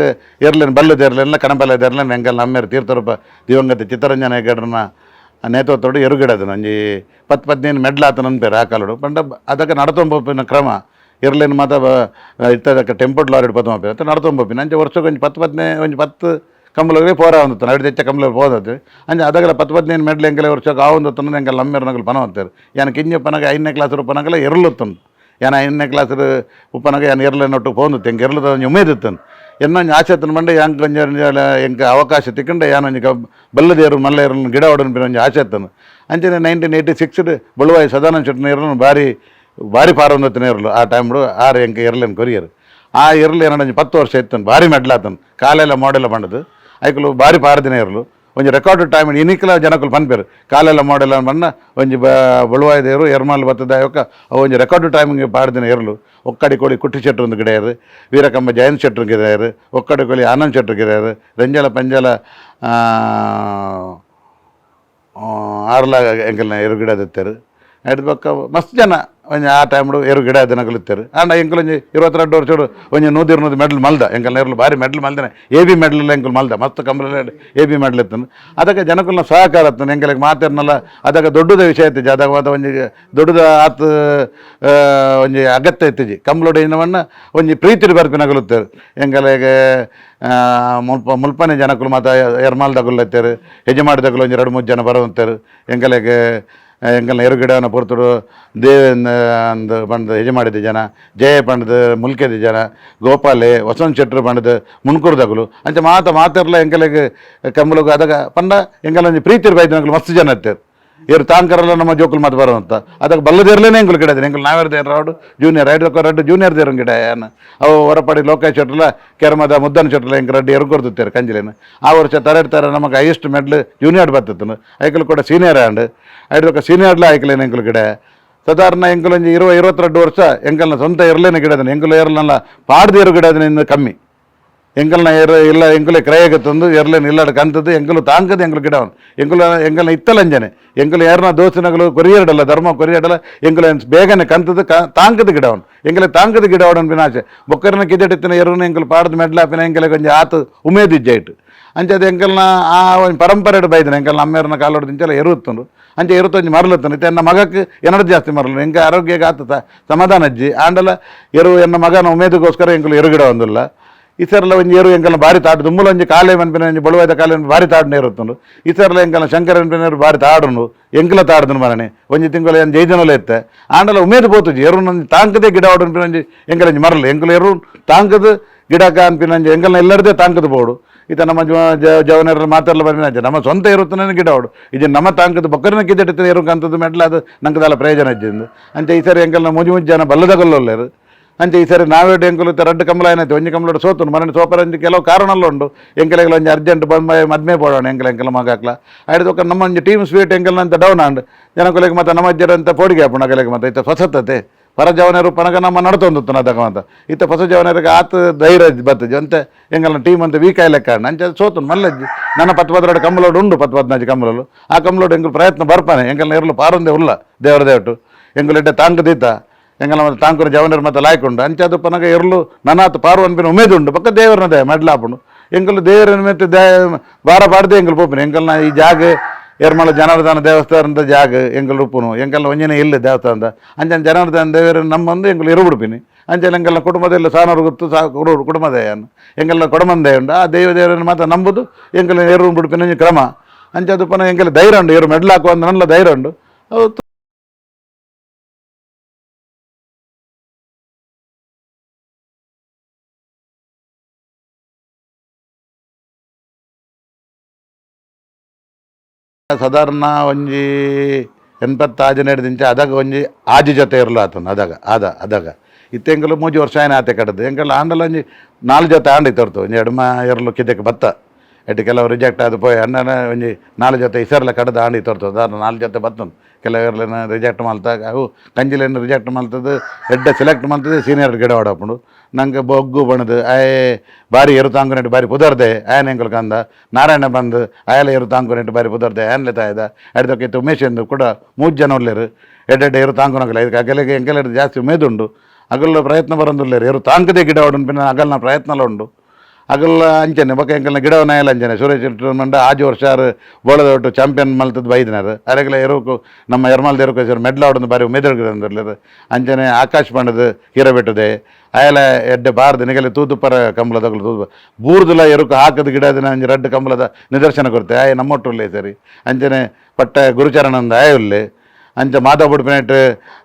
ಎರ್ಲೇನು ಬಲ್ಲದೇರ್ಲೆಲ್ಲ ಕಣಬಲ್ಲದೇರ್ಲೆನ್ ಎಂಗಲ್ ಅಮ್ಮೇರು ತೀರ್ಥರೂಪ ದಿವಂಗತ ಚಿತ್ತರಂಜನ ಹೆಗಡ್ರನ ನೇತೃತ್ವಡು ಎರುಗಿಡದನು ಒಂಜಿ 10-15 ಮೆಡ್ಲ್ ಆತನ ಅನ್ಪೇರು ಆ ಕಾಲಡು ಪಂಡ ಅದಕ್ಕೆ ನಡತೊಂಬೋಪಿನ ಕ್ರಮ ಇರ್ಲೇನು ಮಾತ ಇತ್ತದಕ್ಕೆ ಟೆಂಪೋಡ್ ಲಾರಿಡ್ ಪತ್ತು ಮಾಪೇರು ಅಂತ ನಡತೊಂಬೋಪಿನ ಅಂಚೆ ವರ್ಷಕ್ಕೆ ಒಂಜಿ 10-15 ಕಂಬಲಗೆ ಪೋರ ಒಂದತ್ತು ಎರಡು ಹೆಚ್ಚ ಕಂಬಲ ಹೋದತ್ತು ಅಂಚೆ ಅದಕ್ಕೆ 10-15 ಮೆಡ್ಲ್ ಎಂಗಲೆ ವರ್ಷಕ್ಕೆ ಆ ಒಂದತ್ತು ಎಂಗಲ್ ಅಮ್ಮೇರು ನಗಲು ಪನ ಹೋಗ್ತಾರೆ ಯಾನು ಕಿಂಜ ಪನಗ 5ನೇ ಕ್ಲಾಸ್ ಉಪನಗಲ ಎರಲುತ್ತನು ಯಾನು 5ನೇ ಕ್ಲಾಸ್ ಉಪನಗ ಯಾನು ಎರಲೇನೊಟ್ಟು ಹೋಗುತ್ತೆ ಎಂಗೆ ಎರಲದ ಒಂಜಿ ಉಮೇದಿತ್ತನು ಎನ್ನೊಂದು ಆಸೆತನ ಬಂಡೆ ಯಾಂಗ್ ಕೊಂಚ ಎಂಗೆ ಅವಕಾಶ ತಿಕ್ಕಂಡೆ ಯಾನೊಂಜಿ ಬಲ್ಲದೇರು ಮಲ್ಲೇರು ಗಿಡ ಹೊಡನ್ಪಿನ ಒಂಜಿ ಆಸೆತ್ತನು ಅಂಚನೆ 1986 ಬಳುವಾಯಿ ಸದಾನಂದ ಶೆಟ್ಟಿ ನೀರನ್ನು ಭಾರಿ ಪಾರೊಂದತ್ತಿನ ಇರಲು ಆ ಟೈಮ್ಡು ಆರು ಎಂಗೆ ಎರಲೇನು ಕೊರಿಯರು ಆ ಎರಲು ಏನೊಂದು 10 ವರ್ಷ ಇತ್ತನು ಭಾರಿ ಮೆಡ್ಲಾತನು ಕಾಲೆಲ್ಲ ಮಾಡೆಲ್ಲ ಬಂಡದು ಐಕಲು ಭಾರಿ ಪಾರದಿನ ಇರಲು ಒಂಜಿ ರೆಕಾರ್ಡ್ ಟೈಮ್ ಇನಿಕ್ಲ ಜನಕ್ಕಲು ಪನ್ಪೇರು ಕಾಲೆಲ್ಲ ಮಾಡೆಲ್ಲ ಬಣ್ಣ ಒಂಜಿ ಬಳುವಾಯ್ದೇರು ಎರ್ಮಾಲ್ ಬತ್ತದ ಒಂಜಿ ರೆಕಾರ್ಡ್ ಟೈಮಿಗೆ ಪಾಡ್ದಿನ ಇರಲು ಒಕ್ಕಡಿ ಕೋಳಿ ಕುಟ್ಟಿ ಶೆಟ್ರು ಒಂದು ಗಿಡಯರು ವೀರಕಂಬ ಜಯಂತ್ ಶೆಟ್ರು ಗಿಡಯರು ಒಕ್ಕಡಿ ಕೋಳಿ ಆನಂದ್ ಶೆಟ್ರು ಗಿಡಯರು ರಂಜಲ ಪಂಜಲ ಆರ್ಲ ಎಂಕಲ್ನ ಎರು ಗಿಡದಿತ್ತರು ಐದು ಪಕ್ಕ ಮಸ್ತ್ ಜನ ಒಂಜಿ ಆ ಟೈಮ್ಡು ಎರು ಗಿಡ ದಿನಗಳಿತ್ತರು ಆಂಡ ಎಂಕಲೊಂಜಿ 22 ವರ್ಷೋಡು ಒಂಜಿ 100 ಮೆಡಲ್ ಮಲ್ದ ಎಂಕಲ್ನ ಎರ್ಲು ಭಾರಿ ಮೆಡಲ್ ಮಲ್ದನೆ AB ಮೆಡಲ್ ಎಂಕಲ್ ಮಲ್ದ ಮಸ್ತ್ ಕಂಬಲ AB ಮೆಡಲ್ ಇತ್ತನು ಅದಕ್ಕೆ ಜನಕ್ಕಲ್ನ ಸಹಕಾರ ಇತ್ತನು ಎಂಕಲಿಗೆ ಮಾತೇರ್ನಲ್ಲ ಅದಕ್ಕೆ ದೊಡ್ಡದ ವಿಷಯ ಇತ್ತಿಜಿ ಅದಾಗ ಮಾತ ಒಂಜಿ ದೊಡ್ಡದ ಆತು ಒಂಜಿ ಅಗತ್ಯ ಇತ್ತಿಜಿ ಕಂಬಳೋಡು ಇನ್ನವನ್ನ ಒಂಜಿ ಪ್ರೀತಿರು ಬರ್ಪಿನಗಲುತ್ತೇರು ಎಂಕಲಿಗೆ ಮುಲ್ಪನೆ ಜನಕ್ಕಲು ಮಾತ ಎರ್ಮಾಲ್ದಗುಲ್ಲತ್ತೇರು ಹೆಜಮಾಡಿದಗುಲು ಒಂಜಿ 2-3 ಜನ ಬರೋಂತೇರು ಎಂಕಲಿಗೆ ಎಂಕಲ್ನ ಎರುಗಿಡನ ಪೊರ್ತುಡು ಅಂದು ಪಂಡದು ಯಜಮಾಡಿದ ಜನ ಜಯ ಪಂಡದು ಮುಲ್ಕೆದ ಜನ ಗೋಪಾಲೆ ವಸಂತ್ ಶೆಟ್ರು ಪಂಡದು ಮುನ್ಕುರ್ದಗುಲು ಅಂಚ ಮಾತೆರ್ಲ ಎಂಕಲಿಗೆ ಕಂಬಳಗು ಅದಕ್ಕೆ ಪಂಡ ಎಂಕಲ್ ಒಂಜಿ ಪ್ರೀತಿರು ಬೈದಿನಗಳು ಮಸ್ತ್ ಜನ ಇತ್ತೇರು ಇವರು ತಾಂಕರೆಲ್ಲ ನಮ್ಮ ಜೋಕುಲು ಮಾತು ಬರುವಂತ ಅದಕ್ಕೆ ಬಲ್ಲದಿರಲೇನೆ ಎಂಕುಲು ಗಿಡದ ಎಂಕುಲು ನಾವೇರ್ದೇರು ರಾಡು ಜೂನಿಯರ್ ಎರಡು ಜೂನಿಯರ್ ದೇರು ಗಿಡ ಏನು ಅವು ಹೊರಪಡಿ ಲೋಕೇಶ್ ಶೆಟ್ರಲ್ಲ ಕೆರಮದ ಮುದ್ದನ ಶೆಟ್ರಲ್ಲ ಎಂಕ ರೆಡ್ಡಿ ಎರ್ಕೊರ್ದುತ್ತೇರು ಕಂಜಿಲೇನು ಆ ವರ್ಷ ತರೆಡ್ತಾರೆ ನಮಗೆ ಹೈಯೆಸ್ಟ್ ಮೆಡ್ಲ್ ಜೂನಿಯರ್ ಬರ್ತನು ಐಕಲು ಕೂಡ ಸೀನಿಯರ್ ಆಂಡ್ ಐದು ಸೀನಿಯರ್ಲ ಐಕಲೇನು ಎಂಕುಲು ಗಿಡ ಸಾಧಾರಣ ಎಂಕಲೊಂಜಿ 22 ವರ್ಷ ಎಂಕಲ್ನ ಸ್ವಂತ ಇರಲೇನೆ ಗಿಡದನು ಎಂಕುಲು ಏರ್ಲಲ್ಲ ಪಾಡ್ದೇರು ಗಿಡದನ ಇನ್ನು ಕಮ್ಮಿ ಎಂಕಲ್ನ ಇಲ್ಲ ಎಂಕುಲೆ ಕ್ರಯಗೆ ತಂದು ಎರಲೇನು ಇಲ್ಲಾಡ ಕಂತದ್ದು ಎಂಕಲು ತಾಂಕದು ಎಂಕಲು ಗಿಡವನು ಎಂಕಲ್ನ ಇತ್ತಲಂಜನೆ ಎಂಕಲು ಯಾರನ್ನ ದೋಸ್ತಿನಗಳು ಕೊರಿಯರ್ಡಲ್ಲ ಧರ್ಮ ಕೊರಿಯರ್ಡಲ್ಲ ಎಂಕುಲ ಬೇಗನೆ ಕಂತದ್ದು ತಾಂಕದ ಗಿಡವನು ಎಂಕಲೆ ತಾಂಕದ ಗಿಡವಡನ್ ಪಿನಾಚೆ ಬೊಕ್ಕರನ ಕಿಜಟಿತ್ತಿನ ಎರವನು ಎಂಕಲು ಪಾಡದ ಮೆಡ್ಲಾಪಿನ ಎಂಕಲೆ ಕೊಂಚ ಆತು ಉಮೇದಿಜ್ಜಾಯ್ತು ಅಂಚೆ ಎಂಕಲ್ನ ಆ ಒಂದು ಪರಂಪರೆ ಬೈದನೆ ಎಂಕಲ್ನ ಅಮ್ಮೇರನ ಕಾಲೋಡು ದಿಂಚೆಲ್ಲ ಎರುತ್ತುಂಡು ಅಂಚೆ ಎರುತ್ತೊಂಜಿ ಮರಲತ್ತನು ಇತ್ತೆ ಎನ್ನ ಮಗಕ್ಕೆ ಏನಡು ಜಾಸ್ತಿ ಮರಲು ಎಂಕ ಆರೋಗ್ಯಕ್ಕೆ ಆತತ ಸಮಾಧಾನ ಅಜ್ಜಿ ಆಂಡಲ ಎನ್ನ ಮಗನ ಉಮೇದಿಗೋಸ್ಕರ ಎಂಕಲು ಎರುಗಿಡ ಒಂದಿಲ್ಲ ಈ ಸರ್ಲ ಒಂಜಿ ಎರು ಎಂಕಲ್ನ ಭಾರಿ ತಾಡು ದುಮ್ಮಲ ಒಂಜಿ ಕಾಲೆ ಮನ್ಪಿನ ಒಂಜಿ ಬಳುವಾದ ಕಾಲೆ ಭಾರಿ ತಾಡ್ನೆ ಇರುತ್ತುಂಡು ಈ ಸರ್ಲ ಎಂಕಲ್ನ ಶಂಕರ ಅನ್ಪಿನರು ಭಾರಿ ತಾಡುಂಡು ಎಂಕಲ ತಾಡ್ದನು ಮರಣೆ ಒಂಜಿ ತಿಂಗಳು ಏನು ಜೈದನಲ್ಲ ಇತ್ತೆ ಆಂಡಲ ಉಮೇದು ಪೋತುಜಿ ಎರು ನಂಜಿ ತಾಂಕದೇ ಗಿಡ ಆಡನ್ಪಿನಂಜಿ ಎಂಕಲಂಜಿ ಮರಲು ಎಂಕಲು ಎರು ತಾಂಕದ ಗಿಡಕ ಅನ್ಪಿನಂಜಿ ಎಂಕಲ್ನ ಎಲ್ಲರದೇ ತಾಂಕದ ಬೋಡು ಈತ ನಮ್ಮ ಜವನರ ಮಾತೆಲ್ಲ ಬಂದಿನ ನಮ್ಮ ಸ್ವಂತ ಇರುತ್ತಾನೆ ಗಿಡ ಆಡು ಇದು ನಮ್ಮ ತಾಂಕದ ಬೊಕ್ಕರನ ಕಿದ್ದಿಟ್ಟು ಇರುಕಂಥದ್ದು ಮೆಡ್ಲ ಅದು ನಂಗದಲ್ಲ ಪ್ರಯೋಜನ ಇದ್ದಿಂದ ಅಂಚೆ ಈ ಸರಿ ಎಂಕಲ್ನ ಮುಜಿ ಜನ ಬಲ್ಲದಗಲ್ಲರು ಅಂಚೆ ಈ ಸರಿ ನಾವೇಡು ಎಂಕಲು ರಡ್ಡು ಕಂಬಳ ಏನಾಯ್ತು ಒಂಜಿ ಕಂಬಳ ಸೋತನು ಮನೆ ಸೋಪರಂಜಿ ಕೆಲವು ಕಾರಣಲ್ಲ ಉಂಡು ಎಂಕಲೆಗಳು ಒಂಜಿ ಅರ್ಜೆಂಟ್ ಬಂದು ಮದ್ಮೆ ಪೋಡೋಣ ಎಂಕಲ ಮಗಾಕ್ಲ ಆಯ್ತು ನಮ್ಮ ಒಂಜಿ ಟೀಮ್ ಸ್ವೀಟ್ ಎಂಕಲ್ನ ಅಂತ ಡೌನ್ ಆಂಡ್ ಜನಕೊಲೆಗೆ ಮತ್ತೆ ನಮ್ಮ ಅಜ್ಜರಂತ ಪೋಡಿಗೆ ಹಾಪುಣ ಕಲೆಗೆ ಮತ್ತೆ ಇತ್ತ ಹೊಸತತೆ ಪರ ಜವನರು ಪನಗ ನಮ್ಮ ನಡ್ತೊಂದುತ್ತು ಅದಕ್ಕ ಅಂತ ಇತ್ತ ಹೊಸ ಜವನರಿಗೆ ಆತ ಧೈರ್ಯ ಬರ್ತದೆ ಅಂತೆ ಎಂಗಲ್ನ ಟೀಮ್ ಅಂತ ವೀಕಾಯಿ ಲೆಕ್ಕ ಅಂಚೆ ಸೋತು ಮಲ್ಲಜ್ಜಿ ನನ್ನ 10-12 ಕಂಬಳೋಡು ಉಂಡು 10-15 ಕಂಬಳಲು ಆ ಕಂಬಳೋಡು ಎಂಗಲ್ ಪ್ರಯತ್ನ ಬರ್ಪಾನೆ ಎಂಗಲ್ನ ಇರಲು ಪಾರೊಂದೇ ಉಲ್ಲ ದೇವರದೇವಟ್ಟು ಎಂಗಲಿಡ್ಡೆ ತಾಂಕದಿತ್ತ ಎಂಗಲ ಮತ್ತೆ ತಾಂಕೂರು ಜವನರು ಮತ್ತೆ ಲಾಯ್ಕೊಂಡು ಅಂಚೆ ಅದು ಪನಗ ಇರಲು ನನ್ನಾತು ಪಾರು ಅನ್ಪಿನ ಉಮೇದುಂಡು ಪಕ್ಕ ದೇವರನದೇ ಮೆಡ್ಲಾಪುಂಡು ಎಂಗಲು ದೇವರನ ಮತ್ತೆ ಬಾರ ಪಾಡ್ದೆ ಎಂಗಲ್ ಪೋಪಿನ ಎಂಗಲ್ನ ಈ ಜಾಗ ಏರ್ಮಾಳ ಜನಾರ್ದನ ದೇವಸ್ಥಾನದ ಜಾಗ ಎಂಗಲ್ ಉಪ್ಪುನು ಎಂಕಲ್ನ ಒಂಜನೆ ಇಲ್ಲ ದೇವಸ್ಥಾನದ ಅಂಚನೆ ಜನಾರ್ದನ ದೇವರು ನಮ್ಮೊಂದು ಎಂಗಲ್ ಇರುಬಿಡ್ಪಿನಿ ಅಂಚನೆ ಎಂಗಲ್ನ ಕುಟುಂಬದಲ್ಲ ಸಾನವರು ಗೊತ್ತು ಕುಟುಂಬದೇಯನ್ನು ಎಂಗಲ್ನ ಕೊಡಮಂದೇ ಉಂಡು ಆ ದೇವರನ್ನು ಮಾತ್ರ ನಂಬುದು ಎಂಗಲ್ ಏರು ಬಿಡ್ಪಿನ ಕ್ರಮ ಅಂಚೆ ಅದು ಪನ ಎಂಗಲ್ ಧೈರ್ಯ ಉಂಡು ಇವರು ಮೆಡ್ಲಾಕುವ ನನ್ನ ಧೈರ್ಯ ಉಂಡು ಸಾಧಾರಣ ಒಂಜಿ 80 ದಿಂಚ ಅದಾಗ ಒಂಜಿ ಆಜಿ ಜೊತೆ ಇರಲು ಆತನು ಅದಾಗ ಇತ್ತೆಂಗಲು 3 ವರ್ಷ ಆಯ್ನ ಆತೆ ಕಟ್ಟದು ಎಂಕಲ್ಲ ಆಂಡಲ ಒಂಜಿ 4 ಜೊತೆ ಆಂಡಿ ತೋರ್ತು ಒಂಜಿ ಎಡಮ ಎರಲು ಕಿದ್ದಕ್ಕೆ ಬತ್ತ ಎಟ್ಟು ಕೆಲವು ರಿಜೆಕ್ಟ್ ಅದು ಪೋಯ್ ಅಣ್ಣನ ಒಂಜಿ 4 ಜೊತೆ ಇಸರ್ಲ ಕಡದು ಆಂಡಿ ತೋರ್ತು ಸಾಧಾರಣ 4 ಜೊತೆ ಬತ್ತನು ಕೆಲವೆಲ್ಲ ರಿಜೆಕ್ಟ್ ಮಲ್ತಾಗ ಅವು ಕಂಜಿಲೇನು ರಿಜೆಕ್ಟ್ ಮಲ್ತದ್ದು ಎಡ್ಡೆ ಸೆಲೆಕ್ಟ್ ಮಲ್ತದ್ದು ಸೀನಿಯರ್ ಗಿಡ ಹೊಡಪುಂಡು ನಂಗೆ ಬೊಗ್ಗು ಬಣದು ಆಯೆ ಬಾರಿ ಎರು ತಾಂಗುನೆಟ್ಟು ಬಾರಿ ಪುದರ್ದೆ ಆಯನ ಎಂಕುಲು ಕಂದ ನಾರಾಯಣ ಬಂದು ಆಯಲ ಎರು ತಾಂಗುನೆಟ್ಟು ಬಾರಿ ಪುದರ್ದೆ ಆಯನಲೆ ತಾಯ್ದ ಅಡ್ದಕ್ಕೆ ಇತ್ತು ಉಮೇಶ್ ಎಂದು ಕೂಡ 3 ಜನ ಉಳ್ಳೇರು ಎಡ್ಡೆಡ್ಡೆ ಎರು ತಾಂಗುನಗಲ ಇದಕ್ಕೆ ಅಗಲಿಗೆ ಎಂಕೆಲ್ಲ ಜಾಸ್ತಿ ಉಮೇದುಂಡು ಅಗಲ್ಲ ಪ್ರಯತ್ನ ಬರಂದುಲ್ಲೇರು ಎರು ತಾಂಕದೆ ಗಿಡ ಹೊಡನ್ ಪಿನ ಅಗಲ್ನ ಪ್ರಯತ್ನಲ ಉಂಡು ಅಗಲ್ಲ ಅಂಚನೆ ಬೊಕ ಎಂಕಲ್ನ ಗಿಡವ ನಾಯಲ ಅಂಚನೆ ಸುರೇಶ್ ಮಂಡ ಆಜು ವರ್ಷ ಬೋಳದ ಒಟ್ಟು ಚಾಂಪಿಯನ್ ಮಲ್ತದ್ದು ಬೈದಿನಾರು ಅರೆಗಲ ಎರುಕು ನಮ್ಮ ಯರ್ಮಲ್ದ ಎರುಕು ಸರ್ ಮೆಡ್ಲ ಹೊಡೊಂದು ಬಾರಿ ಮೆದರ್ಗಿರಂದಿರ್ಲೇರು ಅಂಚನೆ ಆಕಾಶ್ ಪಂಡದು ಹೀರಬೆಟ್ಟದೆ ಅಯಲ ಎಡ್ಡೆ ಬಾರ್ದು ನಿಗಲೆ ತೂತುಪ್ಪರ ಕಂಬಳ ತಗೊಳ್ಳು ತೂತು ಬೂರ್ದುಲ ಎರುಕು ಹಾಕದ ಗಿಡದಿನ ಅಂಚೆ ರಡ್ಡು ಕಂಬಳದ ನಿದರ್ಶನ ಕೊಡ್ತೆ ಆಯ ನಮ್ಮೊಟ್ಟುಲ್ಲೇ ಸರಿ ಅಂಚನೆ ಪಟ್ಟ ಗುರುಚರಣಂದ ಆಯ ಉಲ್ಲೆ ಅಂಚ ಮಾಧವ ಬುಡ್ಪಿನೆಟ್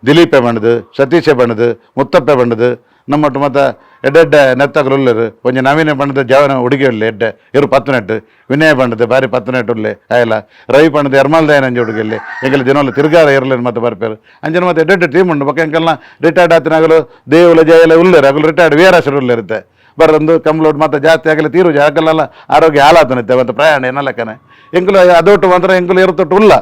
ದಿಲೀಪೆ ಬಣ್ಣದು ಸತೀಶೆ ಬಣ್ಣದು ಮುತ್ತಪ್ಪೆ ಬಣ್ಣದು ನಮ್ಮೊಟ್ಟು ಮತ್ತು ಎಡ್ಡೆಡ್ಡೆ ನೆತ್ತಗರುಲ್ಲರು ಕೊಂಚ ನವೀನ ಬಣ್ಣದ ಜವನ ಹುಡುಗಿ ಉಳ್ಳೆ ಎಡ್ಡೆ ಇರು 10 ನೆಟ್ಟು ವಿನಯ ಬಣ್ಣದು ಬಾರಿ 10 ನೆಟ್ಟು ಉಳ್ಳೆ ಆಯಲ ರವಿ ಬಣ್ಣದ ಯರ್ಮಲ್ದಾಯನ ಅಂಜೆ ಹುಡುಗಿಯಲ್ಲಿ ಎಂಕಲ್ ದಿನವಲ್ಲ ತಿರ್ಗಾರ ಇರಲೇನು ಮತ್ತೆ ಬರ್ಪೇರು ಅಂಜನ ಮತ್ತೆ ಎಡ್ಡೆಡ್ಡೆ ಟೀಮ್ ಉಂಡು ಬೊಕ್ಕ ಎಂಕಲ್ನ ರಿಟೈರ್ಡ್ ಆತಿನಾಗಲು ದೇವುಲ ಜಯಲ ಉಳ್ಳೇರು ಆಗಲು ರಿಟೈರ್ಡ್ ವೀರಾಸರು ಉಳ್ಳಿರುತ್ತೆ ಬರೋದು ಕಂಬ್ಲೋಡ್ ಮತ್ತೆ ಜಾಸ್ತಿ ಆಗಲಿ ತೀರು ಆಗಲೆಲ್ಲ ಆರೋಗ್ಯ ಹಾಳಾತನಿತ್ತೆ ಮತ್ತು ಪ್ರಯಾಣ ಏನಲ್ಲಕ್ಕನೆ ಎಂಕುಲು ಅದೊಟ್ಟು ಮಾತ್ರ ಎಂಕುಲು ಇರುತ್ತೊಟ್ಟು ಉಲ್ಲ